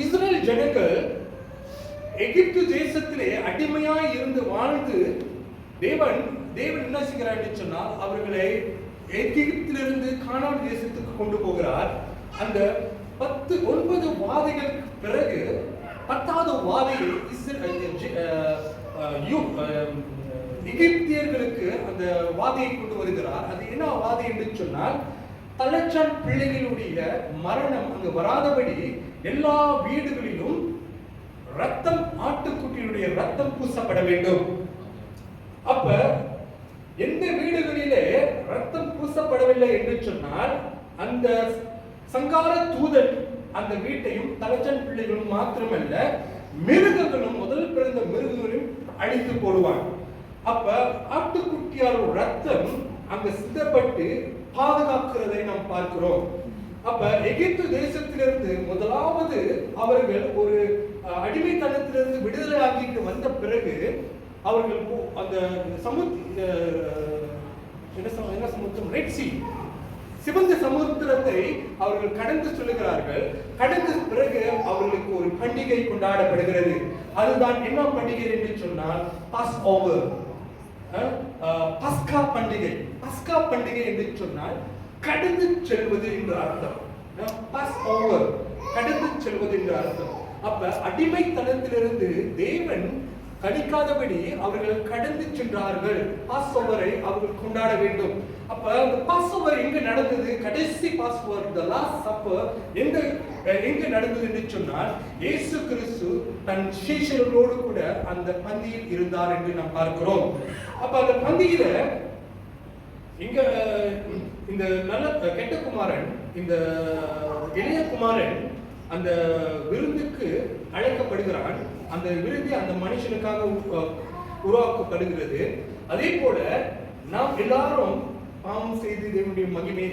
இஸ்ரேல் ஜனங்கள் எகிப்து தேசத்திலே அடிமையாய் இருந்து வாழ்ந்து தேவன் என்ன செய்கிறார் என்று சொன்னால், அவர்களை எகிப்திலிருந்து கானான் தேசத்துக்கு கொண்டு போகிறார். அந்த 9 வாதைகளுக்கு பிறகு 10வது வாதையை எகிப்தியர்களுக்கு அந்த வாதையை கொண்டு வருகிறார். அது என்ன வாதை என்று சொன்னால், தலைச்சான் பிள்ளைகளுடைய மரணம் அங்கு வராதபடி எல்லா வீடுகளிலும் ரத்தம், ஆட்டுக்குட்டியுடைய ரத்தம் பூசப்பட வேண்டும். அப்ப எந்த வீடுகளிலே ரத்தம் பூசப்படவில்லை என்று சொன்னால், அந்த சங்கார தூதன் அந்த வீட்டையும் தலைச்சன் பிள்ளைகளும் மாத்திரமல்ல, மிருகங்களும், முதல் பிறந்த மிருகங்களையும் அழித்து போடுவான். அப்ப ஆட்டுக்குட்டியாரோட ரத்தம் அங்க சிந்தப்பட்டு பாதுகாக்கிறதை நாம் பார்க்கிறோம். அப்ப எகிப்து தேசத்திலிருந்து முதலாவது அவர்கள் ஒரு அடிமைத்தனத்திலிருந்து விடுதலை ஆகிட்டு வந்த பிறகு அவர்கள் அந்த சமுத்திரம், ரெட் சி, சிவந்த சமுத்திரத்தை அவர்கள் கடந்து சொல்லுகிறார்கள். கடந்த பிறகு அவர்களுக்கு ஒரு பண்டிகை கொண்டாடப்படுகிறது. அதுதான் என்ன பண்டிகை என்று சொன்னால், பாஸ் ஓவர், பஸ்கா பண்டிகை. பஸ்கா பண்டிகை என்று சொன்னால் கடந்து செல்வது என்று அர்த்தம். பாஸ் ஓவர், கடந்து செல்வது என்று அர்த்தம். அப்ப அடிமைத்தனத்திலிருந்து தேவன் கடிக்காதபடி அவர்கள் கடந்து சென்றார்கள். பாஸ் ஓவரை அவர்கள் கொண்டாட வேண்டும். அப்ப அந்த பாஸ் ஓவர் எங்க நடந்தது? கடைசி Passover, the last supper எங்க நடந்தது என்று சொன்னால், இயேசு கிறிஸ்து தன் சீஷர்களோடு கூட அந்த பந்தியில் இருந்தார் என்று நாம் பார்க்கிறோம். அப்ப அந்த பந்தியில இங்க இந்த நல்ல கெட்ட குமாரன், இந்த இளைய குமாரன் அந்த விருந்துக்கு அழைக்கப்படுகிறான். அந்த விருது அந்த மனுஷனுக்காக உருவாக்கப்படுகிறது. அதே போல நாம் எல்லாரும் பாவம் செய்து தேவனுடைய மகிமையை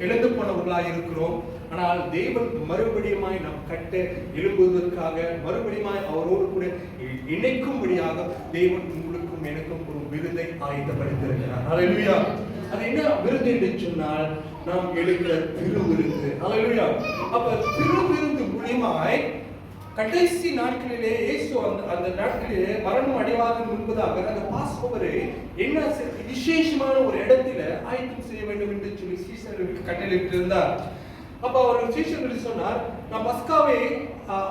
இழந்து போனவர்களாக இருக்கிறோம். ஆனால் தேவன் மறுபடியுமாய் நாம் கட்ட எழும்புவதற்காக, மறுபடியுமாய் அவரோடு கூட இணைக்கும்படியாக தேவன் உங்களுக்கும் எனக்கும் ஒரு விருதை ஆயத்தப்படுத்தியிருக்கிறார். ஹல்லேலூயா. அது என்ன விருது என்று சொன்னால், நாம் எடுக்கிற திருவிருந்து. ஹல்லேலூயா. அப்ப திருவிருந்து மூலமாய் கடைசி நாட்களிலே இயேசு அந்த நாட்களிலே மரணம் அடைவதற்கு முன்பதாக அந்த பாஸ் ஓவரை என்ன விசேஷமான ஒரு இடத்துல ஆயத்தம் செய்ய வேண்டும் என்று சொல்லி சீஷர்களுக்கு கட்டளையிட்டு இருந்தார். அப்ப அவர் சீஷர்களுக்கு சொன்னார், நான் பஸ்காவை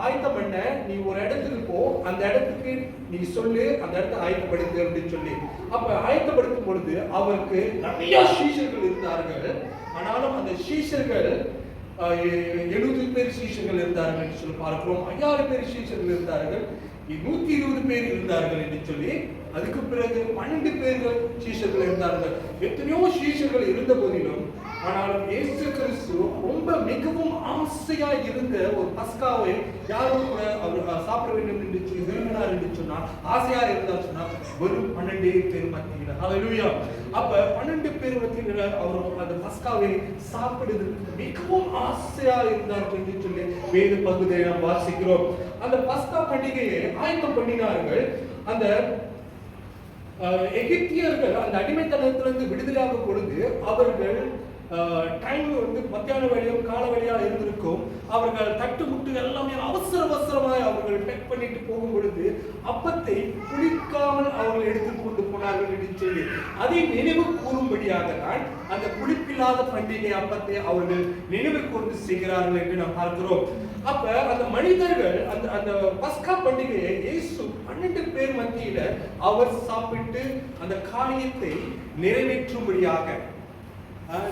ஆயத்தம் பண்ண, நீ ஒரு இடத்துக்கு போ, அந்த இடத்துக்கு நீ சொல்லு, அந்த இடத்தை ஆயத்தப்படுத்து அப்படின்னு சொல்லி. அப்ப ஆயத்தப்படுத்தும் பொழுது அவருக்கு நிறைய சீஷர்கள் இருந்தார்கள். ஆனாலும் அந்த சீஷர்கள் 70 பேர் சீஷர்கள் இருந்தார்கள் என்று சொல்லி பார்க்கிறோம். 5000 பேர் சீஷர்கள் இருந்தார்கள், 120 பேர் இருந்தார்கள் என்று சொல்லி. அதுக்கு பிறகு 12 பேர்கள் சீஷர்கள் இருந்தார்கள். எத்தனையோ சீஷர்கள் இருந்த போதிலும், ஆனாலும் இயேசு கிறிஸ்து ரொம்ப மிகவும் ஆசையா இருந்த ஒரு பஸ்காவை யாரும் கூட அவர் சாப்பிட வேண்டும் என்று சொல்லி விரும்பினார் என்று சொன்னால், ஆசையா இருந்தார் சொன்னால் வெறும் 12 பேர் மத்தியில். ஹல்லேலூயா. அப்ப 12 பேர் மத்தியில் அவர் அந்த பஸ்காவை சாப்பிடுவதற்கு மிகவும் ஆசையா இருந்தார் என்று சொல்லி வேத பகுதியை நாம் வாசிக்கிறோம். அந்த பஸ்கா பண்டிகையை ஆயத்தம் பண்ணினார்கள். அந்த எகிப்தியர்கள் அந்த அடிமைத்தனத்திலிருந்து விடுதலையாக பொழுது அவர்கள் டைம் மத்தியான வேலையும் கால வேலையா இருந்திருக்கும். அவர்கள் தட்டு முட்டு எல்லாமே அவசரமாய் அவர்கள் பேக் பண்ணிட்டு போகும் பொழுது அப்பத்தை புளிக்காமல் அவர்கள் எடுத்துக் கொண்டு போனார்கள் என்று சொல்லி அதை நினைவு கூறும்படியாக தான் அந்த புளிப்பில்லாத பண்டிகை அப்பத்தை அவர்கள் நினைவு கொண்டு செய்கிறார்கள் என்று நாம் பார்க்கிறோம். அப்ப அந்த மனிதர்கள் அந்த பஸ்கா பண்டிகையை இயேசு 12 பேர் மத்தியில அவர் சாப்பிட்டு அந்த காரியத்தை நிறைவேற்றும்படியாக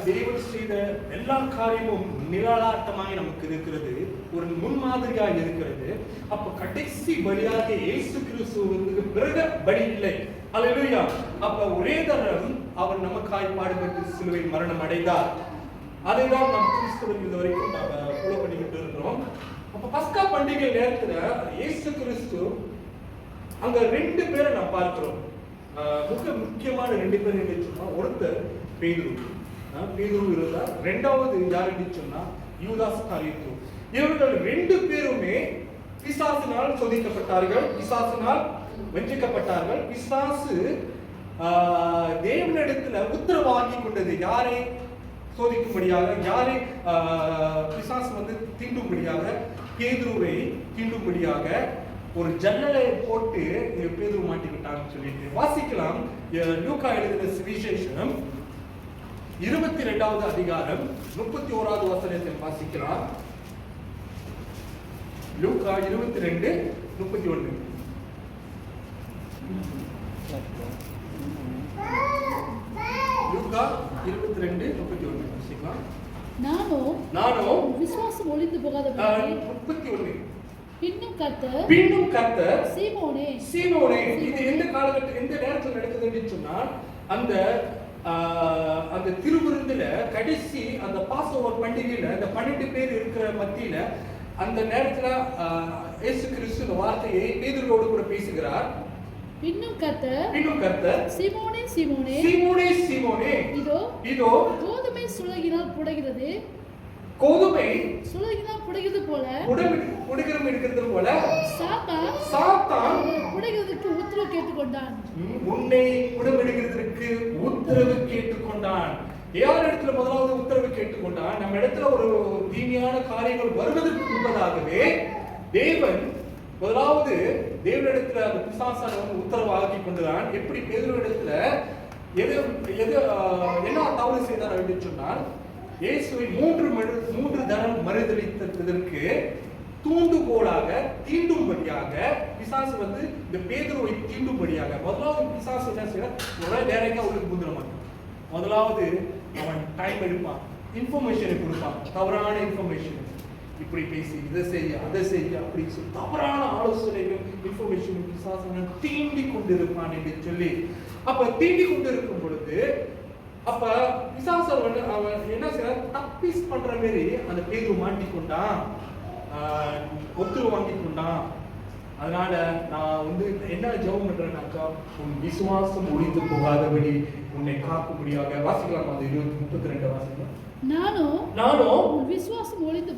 தேவன் செய்த எல்லா காரியமும் நிழலாட்டமாய் நமக்கு இருக்கிறது, ஒரு முன்மாதிரியாக இருக்கிறது. அப்ப கடைசி பலியாக இயேசு கிறிஸ்துவுக்கு பிறகு பலி இல்லை. அல்லேலூயா. அப்ப ஒரே தரம் அவர் நமக்காய் பாடுபட்டு சிலுவையில் மரணம் அடைந்தார். அதைதான் நாம் கிறிஸ்துவின் இது வரைக்கும் நாம ஃபாலோ பண்ணிக்கிட்டு இருக்கிறோம். அப்ப பஸ்கா பண்டிகை நேரத்துல இயேசு கிறிஸ்து அங்க 2 பேரை நாம் பார்க்கிறோம். முக்கியமான 2 பேர் என்று சொன்னா, ஒருத்தர் பேதுரு இருந்தார். இரண்டாவது யார் என்று சொன்னா யூதாஸ் காரியத்து. இவர்கள் 2 பேருமே பிசாசினால் சோதிக்கப்பட்டார்கள், பிசாசினால் வஞ்சிக்கப்பட்டார்கள். பிசாசு தேவனிடத்துல உத்தரவாகி கொண்டது, யாரை சோதிக்கும்படியாக, யாரை பிசாசு வந்து தீண்டும்படியாக, பேதுருவை தீண்டும்படியாக ஒரு ஜன்னலை போட்டு பேதுரு மாட்டிக்கிட்டாங்கன்னு சொல்லிட்டு வாசிக்கலாம். லூக்கா எழுதின சுவிசேஷம் 22வது அதிகாரம் 31வது வசனத்தை வாசிக்கலாம். லூக்கா 22:31. லூக்கா 22:31 வாசிக்கலாம். நானோ விசுவாசம் ஒளிந்து போகாதபடி 31. பின்னும் கர்த்தர் சீமோனே. இது எந்த காலகட்டத்தில் எந்த நேரத்தில் நடக்குதுன்னு சொன்னா, அந்த திருவிருந்துல கடைசி அந்த பாஸ் ஓவர் பண்டிகையில அந்த 12 பேர் இருக்கிற மத்தியில அந்த நேரத்துல இயேசு கிறிஸ்து இந்த வார்த்தையை பேதுருவோடு கூட பேசுகிறார். பின்னும் கர்த்தர் சீமோனே, இதோ கோதுமை சுலகினால் புடைகிறது போல சாத்தான் புடைகிறதுக்கு உத்தரவு கேட்டுக்கொண்டான். உன்னை உடம்பெடுக்கிறதுக்கு உத்தரவு கேட்டுக்கொண்டான். யார் இடத்துல முதலாவது உத்தரவு கேட்டுக்கொண்டான்? நம்ம இடத்துல ஒரு தீமையான காரியங்கள் வருவதற்கு முன்பதாகவே தேவன் முதலாவது தேவனிடத்துல அந்த பிசாசானவன் உத்தரவாக்கி கொண்டுதான். எப்படி பேதுருவிடத்துல என்ன தவறு செய்தார் அப்படின்னு சொன்னால், இயேசுவை 3 தரம் மறுதலித்ததற்கு தூண்டுகோலாக தீண்டும்படியாக பிசாசு வந்து இந்த பேதுருவை தீண்டும்படியாக முதலாவது பிசாசு என்ன செய்யறான்? டைரக்டா உள்ளுக்கு முந்திர மாட்டான். முதலாவது அவன் டைம் எடுப்பான், இன்ஃபர்மேஷனை கொடுப்பான், தவறான இன்ஃபர்மேஷன், இப்படி பேசி இதை செய்ய அதை செய்ய அப்படி சொல்லி தவறான ஆலோசனைகள் இன்ஃபர்மேஷன் பிசாசு தீண்டி கொண்டிருப்பான் என்று சொல்லி, அப்ப தீண்டி கொண்டிருக்கும் பொழுது அப்ப பிசாசு அவன் என்ன செய்யறான்? தப்பீஸ் பண்ற மாதிரி அந்த பேதுரு மாட்டிக்கொண்டான், ஒத்துரு வாங்கி கொண்டான். அதனால நான் வந்து என்ன ஜெபம் பண்றேன்னாக்கா, உன் விசுவாசம் ஒழிந்து போகாதபடி உன்னை காக்கும்படியாக. வாசிக்கலாம். அது 32 வாசிக்கலாம். நானும் விசுவாசம் ஒழிந்து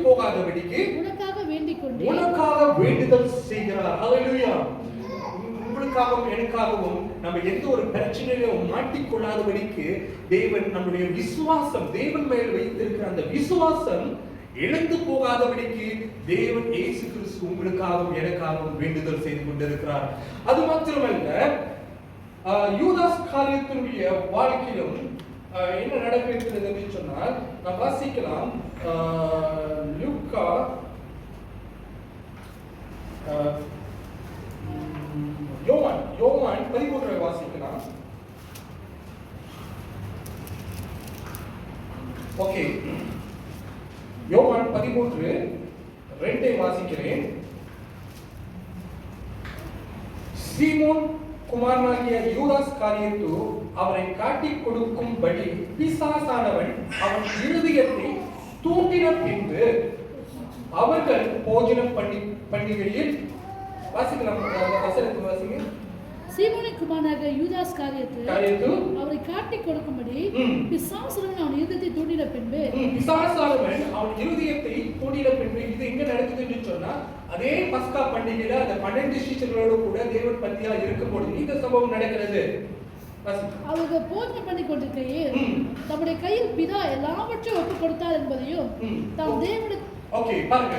போகாதபடிக்கு உனக்காக வேண்டுதல் செய்கிறார். ஹல்லேலூயா. உங்களுக்காகவும் எனக்காகவும் நம்ம எந்த ஒரு பிரச்சனையிலும் மாட்டிக்கொள்ளாதபடிக்கு தேவன் நம்முடைய விசுவாசம், தேவன் மேல் வைத்திருக்கிற அந்த விசுவாசம் இழந்து போகாதபடிக்கு தேவன் இயேசு கிறிஸ்து உங்களுக்காகவும் எனக்காகவும் வேண்டுதல் செய்து கொண்டிருக்கிறார். அது மாத்திரமல்ல, யூதாஸ் காரியத்தினுடைய வாழ்க்கையிலும் என்ன நடக்கிறது என்று சொன்னால், நாம் வாசிக்கலாம். லூக்கா யோவான் 13 வாசிக்கலாம். ஓகே, யோவான் 13:2 வாசிக்கிறேன். சீமோன் குமாரனாகிய யூதாஸ் காரியத்து அவரை காட்டிக் கொடுக்கும்படி பிசாசானவன் அவன் இருதயத்தை தூண்டின பின்பு அவர்கள் போஜனம் பண்டிகையில் வாசிக்கலாம். வாசிங்க. சீமோனின் குமாரனாகிய யூதாஸ் காரியத்து அவரை காட்டிக் கொடுக்கும்படி பிசாசானவன் அவன் இருதயத்தை தூண்டின பின்பு இது எங்க நடக்குதுன்னு சொன்னா, அதே பஸ்கா பண்டிகையில அந்த 12 சீஷர்களோடு கூட தேவன் பந்தியா இருக்கும்போது இந்த சம்பவம் நடக்கிறது. அவர்கள் போஜனம் பண்ணி கொண்டிருக்கையில் தம்முடைய கையில் பிதா எல்லாவற்றையும் ஒப்புக் கொடுத்தார் என்பதையும் தாம் தேவனுக்கு. ஓகே, பாருங்க,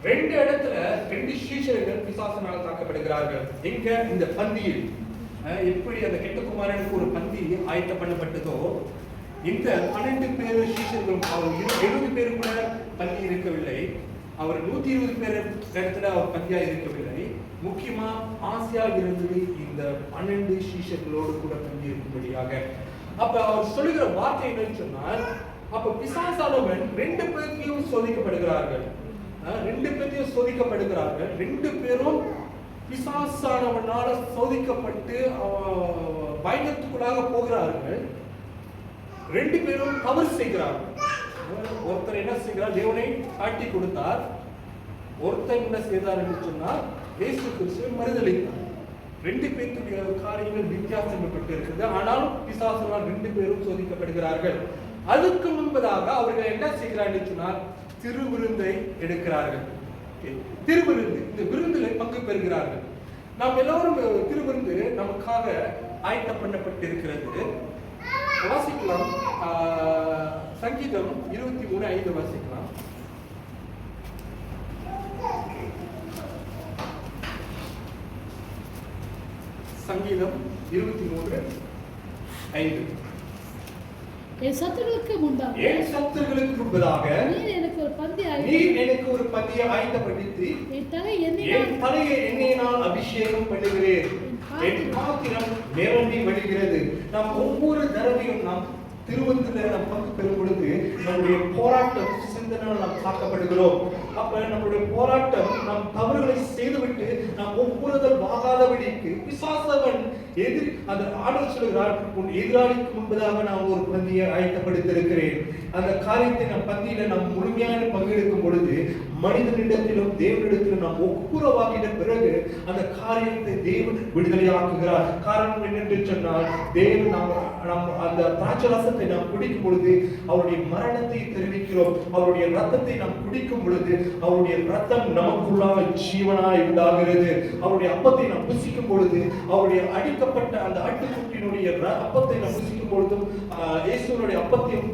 2 இடத்துல 2 சீஷர்கள் பிசாசினால் தாக்கப்படுகிறார்கள். எங்க? இந்த பந்தியில். எப்படி அந்த கெட்ட குமாரனுக்கு ஒரு பந்தி ஆயத்தம் பண்ணப்பட்டதோ, இந்த 12 பேர் சீஷர்களும் அவர் 70 பேர் கூட பந்தி இருக்கவில்லை. அவர் 120 பேர் இடத்துல அவர் பந்தியா இருக்கவில்லை. முக்கியமா ஆசையாக இருந்தது இந்த 12 சீஷர்களோடு கூட பந்தி இருக்கும்படியாக. அப்ப அவர் சொல்லுகிற வார்த்தை என்னன்னு சொன்னால், அப்ப பிசாசானவன் 2 பேரையும் சோதிக்கப்படுகிறார்கள். 2 பேரையும் சோதிக்கப்படுகிறார்கள். 2 பேரும் பிசாசானவனால சோதிக்கப்பட்டு பயணத்துக்குள்ளாக போகிறார்கள். 2 பேரும் தவறு செய்கிறார்கள். ஒருத்தர் என்ன செய்கிறார்? தேவனை காட்டி கொடுத்தார். ஒருத்தர் என்ன செய்தார் என்று சொன்னால், இயேசு கிறிஸ்துவை மறுதலித்தார். 2 பேருடைய காரியங்கள் வித்தியாசப்பட்டு இருக்கிறது. ஆனாலும் பிசாசால் 2 பேரும் சோதிக்கப்படுகிறார்கள். அதுக்கு முன்பதாக அவர்கள் என்ன செய்கிறார்கள் என்று சொன்னால், திருவிருந்தை எடுக்கிறார்கள். திருவிருந்து, இந்த விருந்திலே பங்கு பெறுகிறார்கள். நாம் எல்லோரும் திருவிருந்து நமக்காக ஆயத்தம் பண்ணப்பட்டிருக்கிறது. வாசிக்கலாம். சங்கீதம் 23:5 வாசிக்கலாம். சங்கீதம் 23:5. என் சத்துருக்களுக்கு முன்பதாக நீர் எனக்கு ஒரு பந்தியை ஆயத்தப்படுத்தி என் தலையை எண்ணெயினால் அபிஷேகம் பண்ணுகிறேன். என் பாத்திரம் நிரம்பி வழிகிறது. நாம் ஒவ்வொரு தடவையும் நாம் திருவந்தில நாம் பங்கு பெறும் பொழுது நம்முடைய போராட்டம் சிந்தனால் நாம் காக்கப்படுகிறோம். அப்ப நம்முடைய போராட்டம் நாம் தவறுகளை செய்துவிட்டு நாம் ஒவ்வொருதல் வாகாதபடிக்கு பிசாசவன் அந்த ஆண்டவர் சொல்கிறார், உன் எதிராளிக்கு முன்பதாக நான் ஒரு பந்தியை ஆயத்தப்படுத்தியிருக்கிறேன். அந்த காரியத்தை நம் பந்தியில நாம் முழுமையான பங்கெடுக்கும் பொழுது மனிதனிடத்திலும் தேவனிடத்திலும் நாம் ஒப்புரவாகின பிறகு அந்த காரியத்தை தேவன் விடுதலையாக்குகிறார். காரணம் என்னென்று சொன்னால், தேவன் நாம் அந்த திராட்சரசத்தை நாம் குடிக்கும் பொழுது அவருடைய மரணத்தை தெரிவிக்கிறோம். அவருடைய ரத்தத்தை நாம் குடிக்கும் பொழுது அவருடைய ரத்தம் நமக்குள்ளாய் ஜீவனாய் உண்டாகிறது. அவருடைய அப்பத்தை நாம் புசிக்கும் பொழுது, அவருடைய அடிக்கப்பட்ட அந்த ஆட்டுக்குட்டியினுடைய அப்பத்தை நாம் புசிக்கும் பொழுதும், இயேசுவினுடைய அப்பத்தையும்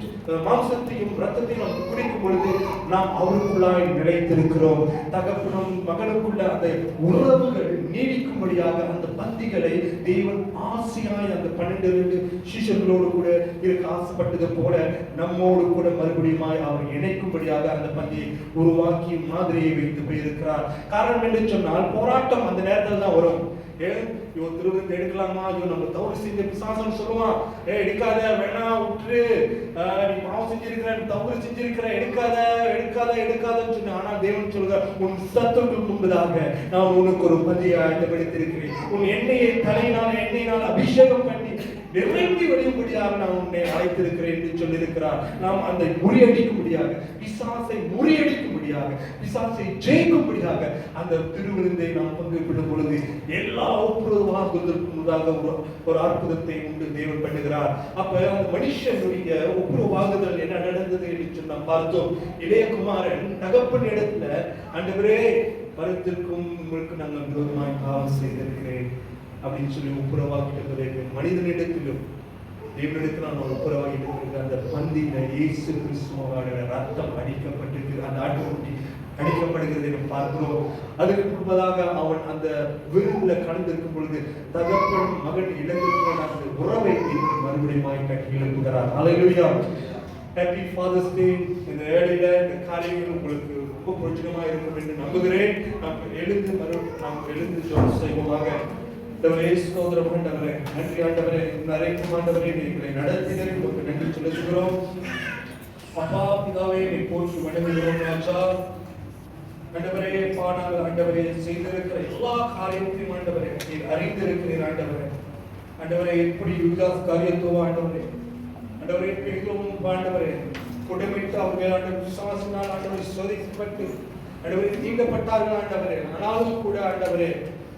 மாம்சத்தையும் ரத்தத்தையும் நாம் குடிக்கும் பொழுது நாம் அவருக்குள்ளாய் நிலைத்திருக்கிறோம். தகப்பனும் மகனுக்குள்ள அந்த உறவுகள் நீடிக்கும்படியாக அந்த பந்திகளை தேவன் ஆசையாய் அந்த 12 சீஷர்களோடு கூட இருக்க ஆசைப்பட்டது போல நம்மோடு கூட மறுபடியும் அவர் இணைக்கும்படியாக அந்த பந்தியை உருவாக்கி மாதிரியை வைத்து போயிருக்கிறார். காரணம் என்று சொன்னால், போராட்டம் அந்த நேரத்தில் தான் வரும். இவன் திருவிருந்து எடுக்கலாமா, இவன் நம்ம தவறு செஞ்ச பிசாசம் சொல்லுவான், எடுக்காத, வேணா விட்டுரு, நீ பாவம் செஞ்சிருக்கிற, தவறு செஞ்சிருக்கிற, எடுக்காதன்னு சொன்ன. ஆனா தேவன் சொல்கிறார், உன் சத்துருக்கு முன்பதாக நான் உனக்கு ஒரு பந்தியை ஆயத்தப்படுத்தியிருக்கிறேன். உன் எண்ணெயினால் அபிஷேகம் பண்ணி நிறைவேற்றி வழியும்படியாக நான் உன்னை அழைத்திருக்கிறேன் என்று சொல்லியிருக்கிறார். நாம் அந்த முறியடிக்கும்படியாக, பிசாசை முறியடிக்கும்படியாக, பிசாசை ஜெயிக்கும்படியாக அந்த திருவிருந்தை நாம் பங்கு பெறும் பொழுது எல்லா ஒப்புரவாகுவதற்குமுதாக ஒரு அற்புதத்தை உண்டு தேவன் பண்ணுகிறார். அப்ப அந்த மனுஷனுடைய ஒப்புரவாகுதல் என்ன நடந்தது என்று நாம் பார்த்தோம். இளையகுமாரன் தகப்பன் இடத்துல, ஆண்டவரே கருத்திற்கும் உங்களுக்கு நாங்கள் விரோதமாய் பாவம் செய்திருக்கிறேன் அப்படின்னு சொல்லி ஒப்புரவாக்கிட்டு மனிதனிடத்திலும் தேவனிடத்தில் நான் ஒப்புரவாகிட்டு இருக்கிற அந்த பந்தியில இயேசு கிறிஸ்துவோட ரத்தம் அடிக்கப்பட்டிருக்கு. அந்த ஆட்டுக்குட்டி அடிக்கப்படுகிறது என்று பார்க்கிறோம். அதுக்கு முன்பதாக அவன் அந்த விருந்துல கலந்திருக்கும் பொழுது தகப்பன் மகன் இழந்திருக்கிற அந்த உறவை மறுபடியும் கட்டி எழுப்புகிறார். அல்லேலூயா. ஹேப்பி ஃபாதர்ஸ் டே. இந்த வேளையில இந்த காரியங்கள் உங்களுக்கு ரொம்ப பிரயோஜனமா இருக்கும் என்று நம்புகிறேன். நாம் எழுந்து ஜெபம் செய்வோமாக. ஸ்தோத்திரம் ஆண்டவரே, நன்றி ஆண்டவரே, நிறைக்கும் ஆண்டவரே, எங்களை நடத்தினரை உங்களுக்கு நன்றி செலுத்துகிறோம். அப்பா பிதாவே, நீ போற்றி வணங்குகிறோம் ராஜா. ஆண்டவரே, பாடாமல் ஆண்டவரே செய்திருக்கிற எல்லா காரியத்தையும் ஆண்டவரே நீர் அறிந்திருக்கிறீர் ஆண்டவரே. ஆண்டவரே, எப்படி யுதாஸ் காரியத்துவ ஆண்டவரே, ஆண்டவரே பெரிதும் ஆண்டவரே குடமிட்டு அவர்கள் ஆண்டவர் விசுவாசினால் ஆண்டவரை சோதிக்கப்பட்டு ஆண்டவரை தீண்டப்பட்டார்கள் ஆண்டவரே. ஆனாலும் கூட ஆண்டவரே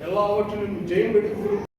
எல்லாவற்றிலும் ஜெயம் எடுத்து